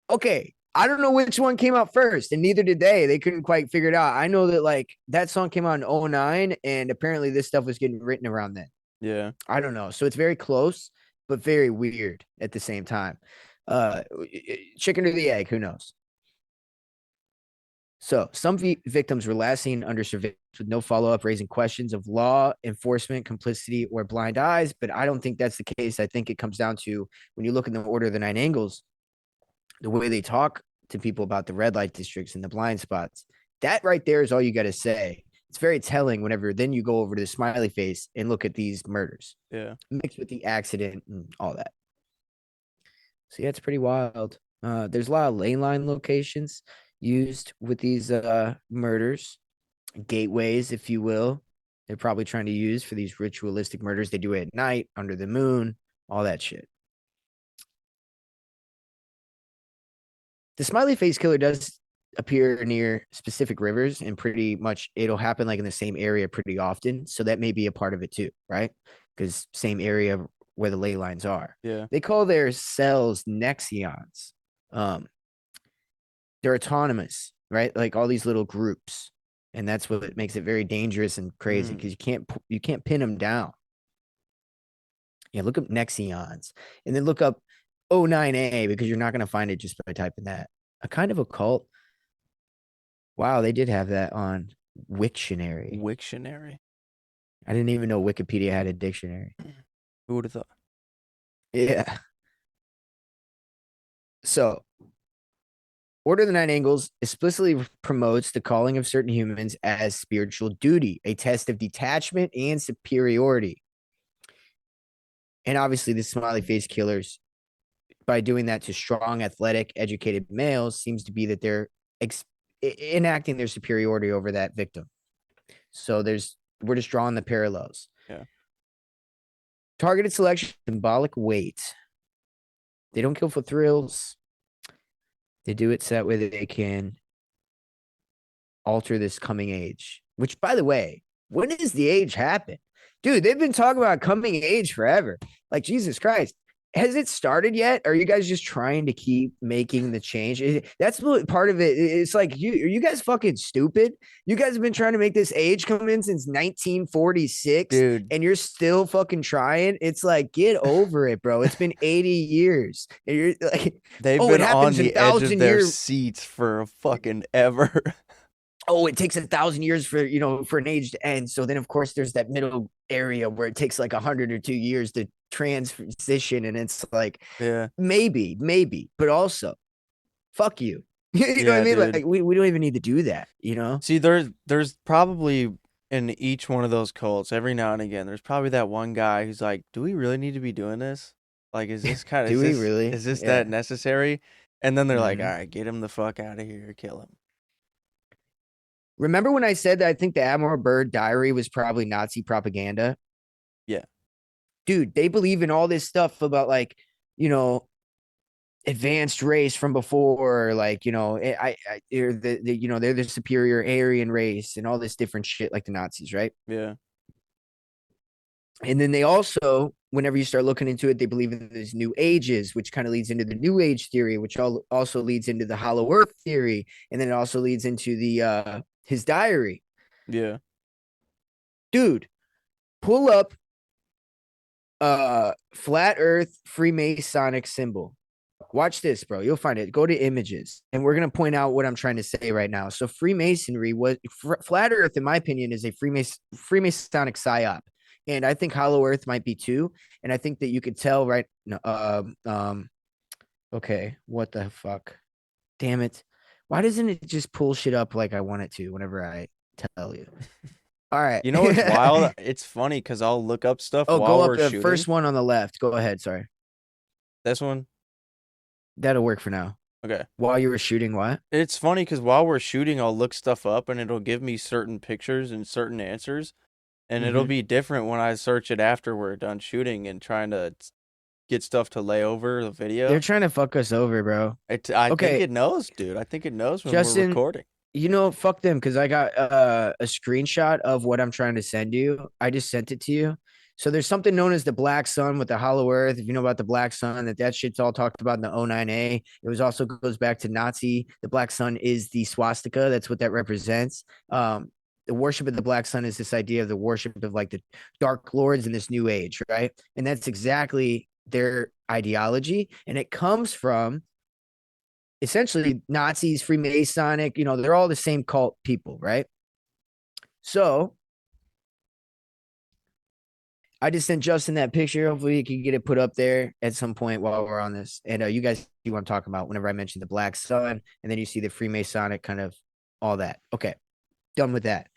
Okay, I don't know which one came out first, and neither did they. They couldn't quite figure it out. I know that like that song came out in 2009, and apparently this stuff was getting written around then. Yeah. I don't know. So it's very close, but very weird at the same time. Chicken or the egg, who knows? So some victims were last seen under surveillance with no follow-up, raising questions of law enforcement, complicity, or blind eyes. But I don't think that's the case. I think it comes down to when you look in the Order of the Nine Angles, the way they talk to people about the red light districts and the blind spots. That right there is all you got to say. It's very telling whenever then you go over to the smiley face and look at these murders. Yeah. Mixed with the accident and all that. So yeah, it's pretty wild. There's a lot of ley line locations used with these murders, gateways, if you will. They're probably trying to use for these ritualistic murders. They do it at night, under the moon, all that shit. The smiley face killer does appear near specific rivers, and pretty much it'll happen like in the same area pretty often. So that may be a part of it too, right? Because same area where the ley lines are. Yeah. They call their cells nexions. They're autonomous, right? Like all these little groups. And that's what makes it very dangerous and crazy because you can't pin them down. Yeah, look up nexions and then look up O9A because you're not going to find it just by typing that. A kind of occult. Wow, they did have that on Wiktionary. Wiktionary. I didn't even know Wikipedia had a dictionary. Who would have thought? Yeah. So, Order of the Nine Angles explicitly promotes the calling of certain humans as spiritual duty, a test of detachment and superiority. And obviously, the smiley face killers, by doing that to strong, athletic, educated males, seems to be that they're enacting their superiority over that victim. So we're just drawing the parallels. Yeah. Targeted selection, symbolic weight. They don't kill for thrills. They do it so that way that they can alter this coming age. Which, by the way, when does the age happen? Dude, they've been talking about coming age forever. Like, Jesus Christ. has it started yet? Are you guys just trying to keep making the change? That's part of it. It's like, are you guys fucking stupid? You guys have been trying to make this age come in since 1946, Dude, and you're still fucking trying. It's like, get over it, bro. It's been 80 years. And you're like, they've oh, it been on happens in the edge of thousand their year. seats for fucking ever. Oh, it takes 1,000 years for, for an age to end. So then, of course, there's that middle area where it takes like 100 or 2 years to transition, and it's like, Yeah. maybe, but also, fuck you. You know what I Yeah, mean? dude. Like, we don't even need to do that, you know? See, there's probably in each one of those cults, every now and again, there's probably that one guy who's like, "Do we really need to be doing this? Like, Do we really? is this that Yeah. necessary?" And then they're like, "All Mhm. right, get him the fuck out of here, kill him." Remember when I said that I think the Admiral Byrd diary was probably Nazi propaganda? Yeah, Dude, they believe in all this stuff about, like, you know, advanced race from before, like, they're they're the superior Aryan race and all this different shit, like the Nazis, right? yeah, And then they also, whenever you start looking into it, they believe in these new ages, which kind of leads into the new age theory, which also leads into the hollow earth theory, and then it also leads into the his diary. yeah. Dude, pull up flat earth Freemasonic symbol. Watch this, bro. You'll find it. Go to images, and we're gonna point out what I'm trying to say right now. So Freemasonry was flat Earth, in my opinion, is a Freemasonic psyop, and I think Hollow Earth might be too. And I think that you could tell, right? Okay, what the fuck? Damn it! Why doesn't it just pull shit up like I want it to whenever I tell you? All right. You know what's wild? It's funny because I'll look up stuff Oh, go while up we're the shooting. first one on the left. Go ahead. Sorry, This one, that'll work for now. okay. While you were shooting, what? It's funny because while we're shooting, I'll look stuff up and it'll give me certain pictures and certain answers. And it'll Mm-hmm. be different when I search it after we're done shooting and trying to get stuff to lay over the They're video. trying to fuck us over, bro. I think Okay, it knows, dude. I think it knows when we're Justin, recording. fuck them, because I got a screenshot of what I'm trying to send you. I just sent it to you. So there's something known as the Black Sun with the Hollow Earth. If you know about the Black Sun, that shit's all talked about in the O9A. It was also goes back to Nazi. The Black Sun is the swastika. That's what that represents. The worship of the Black Sun is this idea of the worship of, like, the Dark Lords in this new age, right? And that's exactly their ideology. And it comes from essentially Nazis, Freemasonic, they're all the same cult people, right? So I just sent Justin that picture. Hopefully he can get it put up there at some point while we're on this. And you guys see what I'm talking about whenever I mentioned the Black Sun, and then you see the Freemasonic kind of all that. Okay, done with that.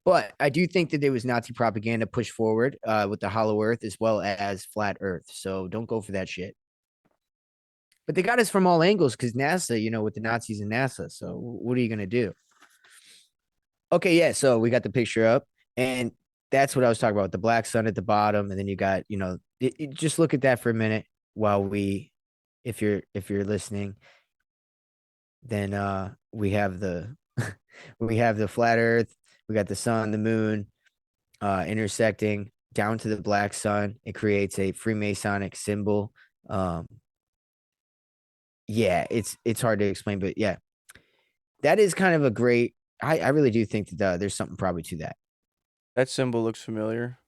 But I do think that there was Nazi propaganda pushed forward with the Hollow Earth as well as Flat Earth. So don't go for that shit. But they got us from all angles because NASA, with the Nazis and NASA. So what are you going to do? Okay, yeah. So we got the picture up, and that's what I was talking about. The Black Sun at the bottom, and then you got, just look at that for a minute while if you're listening, then we have the we have the flat Earth, we got the sun, the moon, intersecting down to the Black Sun. It creates a Freemasonic symbol. Um, yeah, it's hard to explain, but yeah, that is kind of a great. I really do think that there's something probably to that. That symbol looks familiar.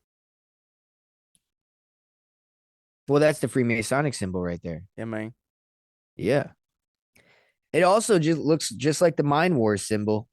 Well, that's the Freemasonic symbol right there. Yeah, man. Yeah. It also just looks just like the Mind Wars symbol.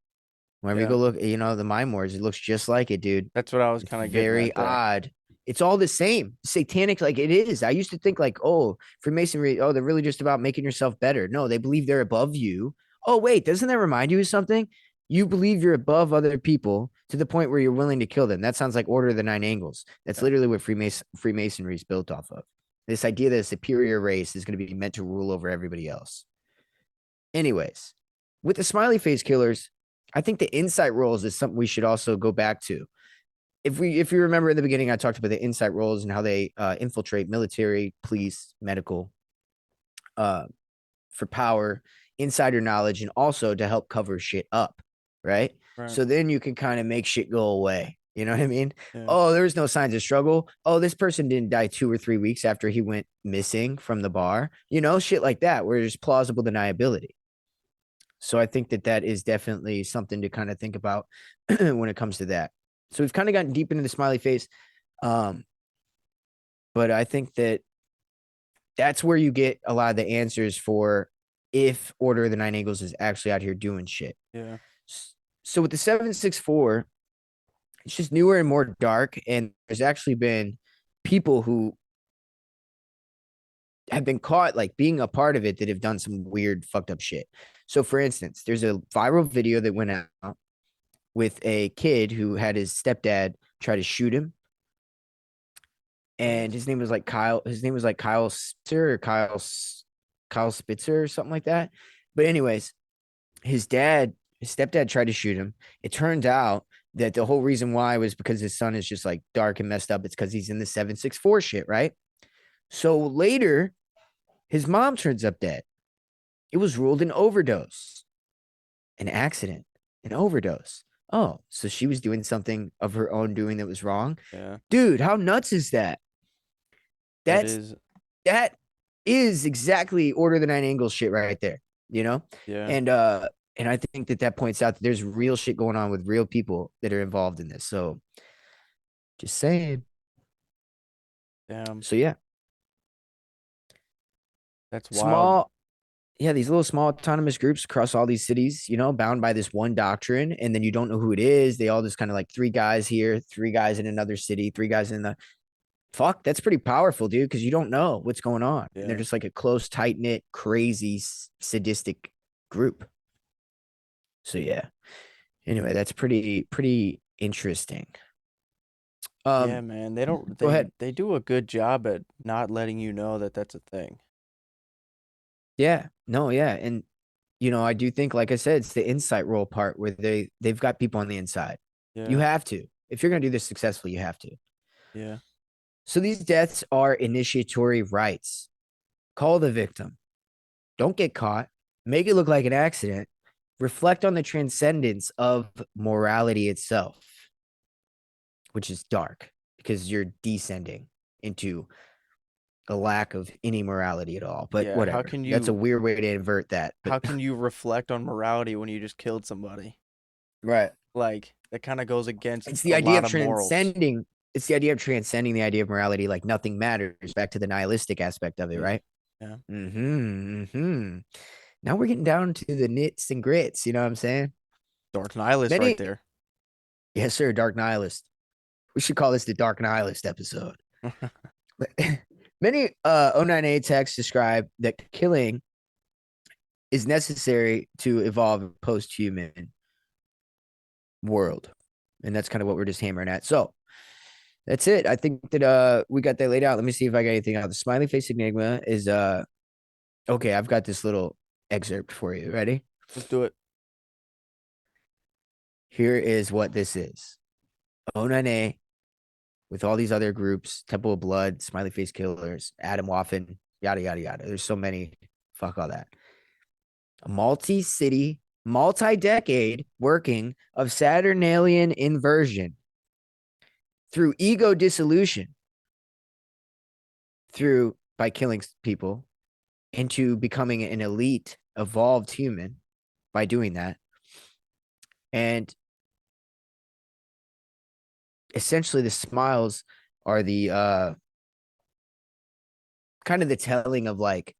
Whenever you Yeah. go look, the Mind Wars, it looks just like it, dude. That's what I was It's kind of getting very at there. odd. It's all the same. Satanic, like it is. I used to think, like, oh, Freemasonry, oh, they're really just about making yourself better. No, they believe they're above you. Oh, wait, doesn't that remind you of something? You believe you're above other people to the point where you're willing to kill them. That sounds like Order of the Nine Angles. That's Yeah. literally what Freemasonry is built off of. This idea that a superior race is going to be meant to rule over everybody else. Anyways, with the Smiley Face Killers, I think the insight roles is something we should also go back to. If you remember in the beginning, I talked about the insight roles and how they infiltrate military, police, medical, for power, insider knowledge, and also to help cover shit up, right? Right. So then you can kind of make shit go away. You know what I mean? Yeah. Oh, there's no signs of struggle. Oh, this person didn't die 2 or 3 weeks after he went missing from the bar. Shit like that, where there's plausible deniability. So I think that is definitely something to kind of think about when it comes to that. So we've kind of gotten deep into the smiley face. But I think that's where you get a lot of the answers for if Order of the Nine Angles is actually out here doing shit. Yeah. So with the 764, it's just newer and more dark. And there's actually been people who have been caught like being a part of it that have done some weird, fucked up shit. So for instance, there's a viral video that went out with a kid who had his stepdad try to shoot him. And his name was like Kyle. His name was like Kyle Spitzer or Kyle Spitzer or something like that. But anyways, his stepdad tried to shoot him. It turned out that the whole reason why was because his son is just like dark and messed up. It's because he's in the 764 shit, right? So later, his mom turns up dead. It was ruled an overdose, an accident, an overdose. Oh, so she was doing something of her own doing that was wrong. Yeah. Dude, how nuts is that? That That is exactly Order of the Nine Angles shit right there, Yeah. And I think that points out that there's real shit going on with real people that are involved in this. So just saying. Damn. So yeah. That's wild. These little small autonomous groups across all these cities, bound by this one doctrine, and then you don't know who it is. They all just kind of like 3 guys here, 3 guys in another city, 3 guys in the fuck. That's pretty powerful, dude, because you don't know what's going on. Yeah. And they're just like a close, tight knit, crazy, sadistic group. So yeah. Anyway, that's pretty interesting. Yeah, man. They don't. Go ahead. They do a good job at not letting you know that that's a thing. Yeah. No, yeah. And I do think, like I said, it's the insight role part where they've got people on the inside. You Yeah. have to. If you're gonna do this successfully, you have to. Yeah. So these deaths are initiatory rites. Call the victim. Don't get caught. Make it look like an accident. Reflect on the transcendence of morality itself, which is dark because you're descending into a lack of any morality at all. But Yeah. whatever. That's a weird way to invert that. But How can you reflect on morality when you just killed somebody? right. Like that kind of goes against It's the a idea lot of of morals. transcending. It's the idea of transcending the idea of morality, like nothing matters, back to the nihilistic aspect of it, right? Yeah. Now we're getting down to the nits and grits. You know what I'm saying? Dark nihilist right there. Yes, sir. Dark nihilist. We should call this the Dark Nihilist episode. Many O9A texts describe that killing is necessary to evolve a post-human world. And that's kind of what we're just hammering at. So that's it. I think that we got that laid out. Let me see if I got anything out. The smiley face enigma is okay. I've got this little excerpt for you. Ready? Let's do it. Here is what this is. O9A with all these other groups, Temple of Blood, Smiley Face Killers, Adam Waffen, yada, yada, yada. There's so many. Fuck all that. A multi-city, multi-decade working of Saturnalian inversion through ego dissolution, by killing people, into becoming an elite, evolved human by doing that. And essentially the smiles are the kind of the telling of like,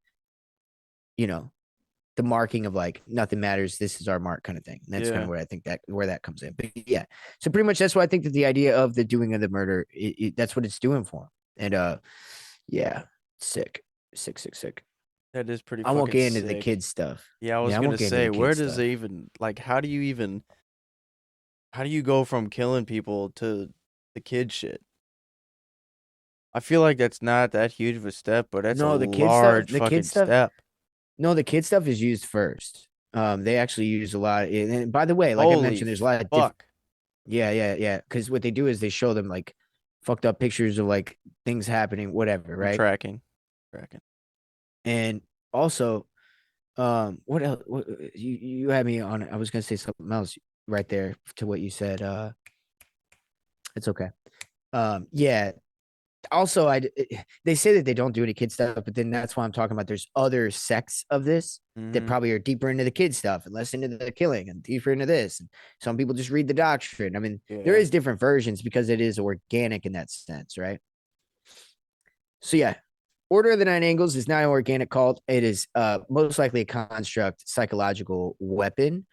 the marking of like nothing matters, this is our mark kind of thing. And that's kind of what I think where that comes in. But yeah, so pretty much that's why I think that the idea of the doing of the murder, that's what it's doing for him. And yeah, sick. That is pretty. I won't get into sick. the kid stuff. Yeah, I was gonna say, where does it even like? How do you go from killing people to the kid shit? I feel like that's not that huge of a step, but that's a large fucking step. No, the kid stuff is used first. They actually use a lot. And by the way, like I mentioned, there's a lot of yeah. Because what they do is they show them like fucked up pictures of like things happening, whatever, right? Tracking. And also, what else? You had me on. I was gonna say something else right there to what you said. It's okay. Yeah. Also, they say that they don't do any kid stuff, but then that's why I'm talking about there's other sects of this that Mm-hmm. probably are deeper into the kid stuff and less into the killing and deeper into this. And some people just read the doctrine. I mean, there Yeah. is different versions because it is organic in that sense, right? So yeah, Order of the Nine Angles is not an organic cult. It is most likely a construct psychological weapon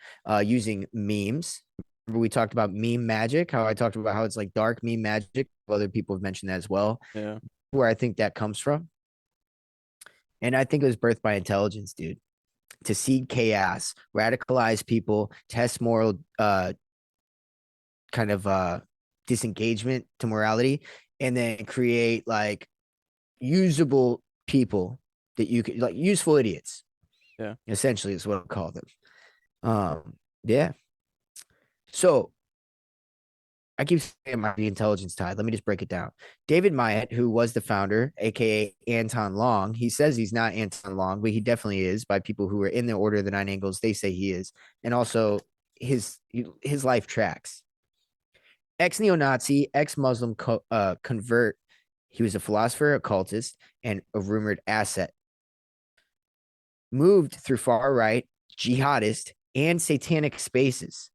using memes. Remember we talked about meme magic, how I talked about how it's like dark meme magic. Other people have mentioned that as well, Yeah. where I think that comes from. And I think it was birthed by intelligence, dude, to seed chaos, radicalize people, test moral kind of disengagement to morality, and then create like usable people that you could like useful idiots. Yeah. Essentially, is what I'll call them. Yeah. So I keep saying it might be intelligence tied. Let me just break it down. David Myatt, who was the founder, aka Anton Long, he says he's not Anton Long, but he definitely is by people who are in the Order of the Nine Angles. They say he is, and also his life tracks. Ex neo-Nazi, ex-Muslim convert. He was a philosopher, occultist, and a rumored asset. Moved through far right, jihadist, and satanic spaces.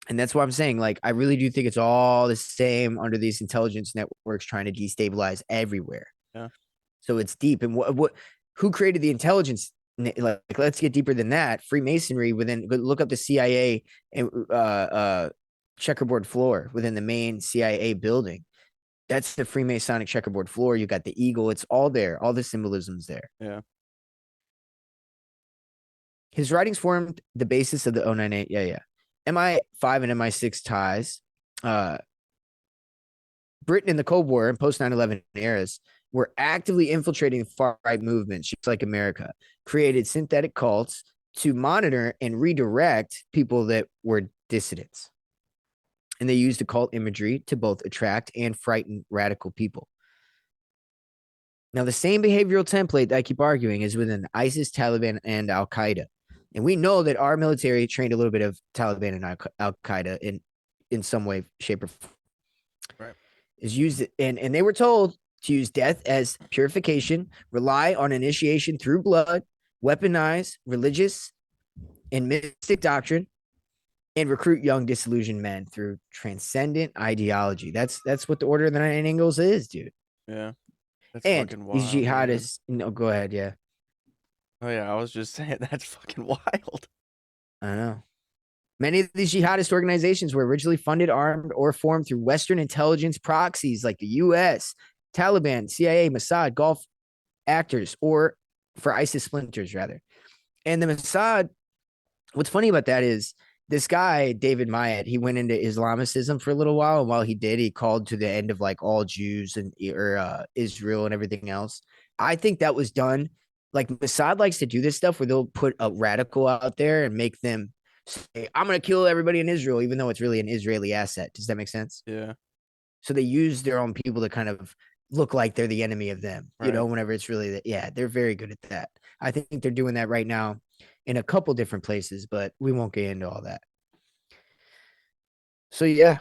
And that's why I'm saying, like, I really do think it's all the same under these intelligence networks trying to destabilize everywhere. Yeah. So it's deep. And who created the intelligence? Like, let's get deeper than that. Freemasonry within, look up the CIA and checkerboard floor within the main CIA building. That's the Freemasonic checkerboard floor. You got the eagle. It's all there. All the symbolism's there. Yeah. His writings formed the basis of the O98. Yeah. MI5 and MI6 ties. Britain in the Cold War and post 9/11 eras were actively infiltrating far right movements, just like America, created synthetic cults to monitor and redirect people that were dissidents. And they used occult imagery to both attract and frighten radical people. Now, the same behavioral template that I keep arguing is within ISIS, Taliban, and Al Qaeda. And we know that our military trained a little bit of Taliban and Al Qaeda in some way, shape, or form. Right. Is used and they were told to use death as purification, rely on initiation through blood, weaponize religious and mystic doctrine, and recruit young disillusioned men through transcendent ideology. That's what the Order of the Nine Angles is, dude. Yeah. That's And fucking these wild, man. jihadists, no, go ahead, yeah. Oh yeah, I was just saying that's fucking wild. I don't know. Many of these jihadist organizations were originally funded, armed, or formed through Western intelligence proxies like the US, Taliban, CIA, Mossad, Gulf actors, or for ISIS splinters, rather. And the Mossad, what's funny about that is this guy, David Myatt, he went into Islamicism for a little while. And while he did, he called to the end of like all Jews and or Israel and everything else. I think that was done. Like Mossad likes to do this stuff where they'll put a radical out there and make them say, I'm going to kill everybody in Israel, even though it's really an Israeli asset. Does that make sense? Yeah. So they use their own people to kind of look like they're the enemy of them, you know, Right. whenever it's really that. Yeah, they're very good at that. I think they're doing that right now in a couple different places, but we won't get into all that. So yeah,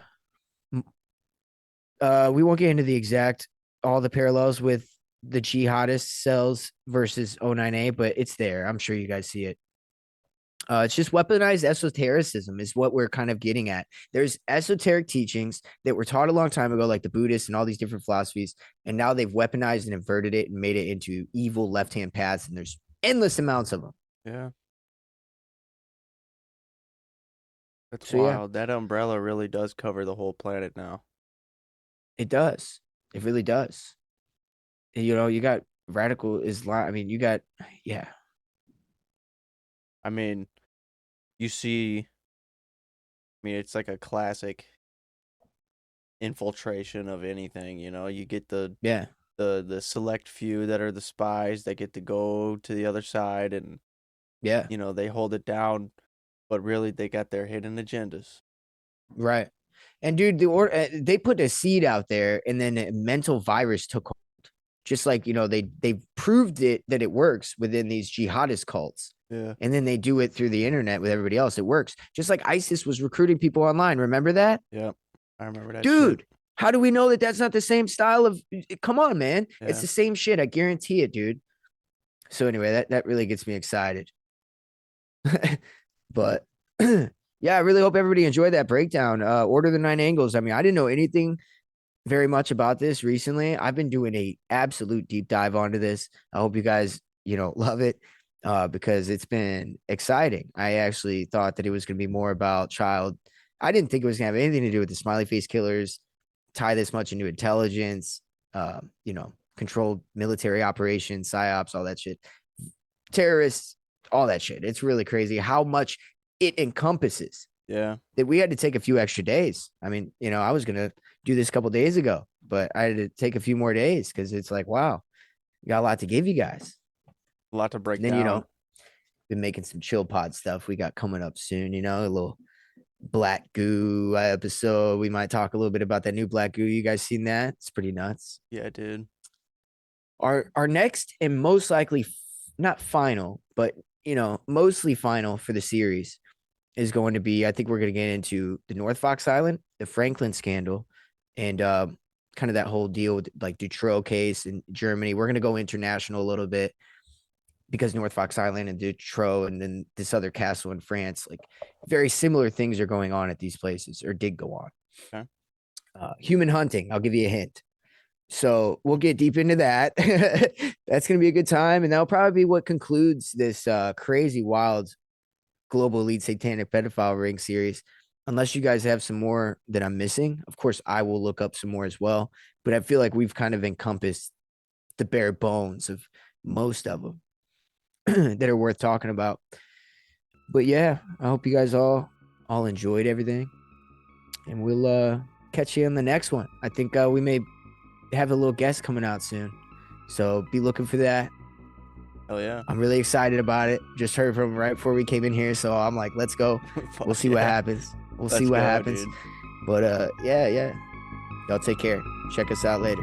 we won't get into the exact all the parallels with the jihadist cells versus O9A, but it's there. I'm sure you guys see it. It's just weaponized esotericism is what we're kind of getting at. There's esoteric teachings that were taught a long time ago, like the Buddhists and all these different philosophies, and now they've weaponized and inverted it and made it into evil left-hand paths, and there's endless amounts of them. Yeah. That's So yeah, wild. That umbrella really does cover the whole planet now. it does. It really does. You know, you got radical Islam. I mean, you got, yeah. I mean, you see, I mean, it's like a classic infiltration of anything, you know. You get the Yeah. the select few that are the spies that get to go to the other side and Yeah. you know, they hold it down, but really they got their hidden agendas. Right. And dude, they put a seed out there and then a mental virus took hold. Just like, you know, they proved it that it works within these jihadist cults. Yeah. And then they do it through the internet with everybody else. It works. Just like ISIS was recruiting people online. Remember that? Yeah. I remember that shit. Dude, how do we know that that's not the same style of? Come on, man. It's Yeah. the same shit. I guarantee it, dude. So anyway, that really gets me excited. But yeah, I really hope everybody enjoyed that breakdown. Order of the Nine Angles. I mean, I didn't know anything very much about this recently. I've been doing a absolute deep dive onto this. I hope you guys, love it. Because it's been exciting. I actually thought that it was going to be more about child. I didn't think it was going to have anything to do with the Smiley Face Killers, tie this much into intelligence, controlled military operations, psyops, all that shit, terrorists, all that shit. It's really crazy how much it encompasses. Yeah. That we had to take a few extra days. I mean, I was going to do this a couple days ago, but I had to take a few more days because it's like, wow, we got a lot to give you guys. A lot to break And then, down. been making some chill pod stuff we got coming up soon, a little Black Goo episode. We might talk a little bit about that new Black Goo. You guys seen that? It's pretty nuts. Yeah, dude. Our next and most likely not final, but mostly final for the series is going to be, I think we're going to get into the North Fox Island, the Franklin scandal, and kind of that whole deal with like Dutroux case in Germany. We're going to go international a little bit because North Fox Island and Dutroux and then this other castle in France, like very similar things are going on at these places or did go on. Okay. Human hunting, I'll give you a hint. So we'll get deep into that. That's going to be a good time. And that'll probably be what concludes this crazy, wild, global elite satanic pedophile ring series. Unless you guys have some more that I'm missing. Of course, I will look up some more as well. But I feel like we've kind of encompassed the bare bones of most of them that are worth talking about. But yeah, I hope you guys all enjoyed everything. And we'll catch you on the next one. I think we may have a little guest coming out soon. So be looking for that. Hell yeah. I'm really excited about it. Just heard from him right before we came in here. So I'm like, let's go. We'll see what happens. We'll see what happens. Dude. But yeah. Y'all take care. Check us out later.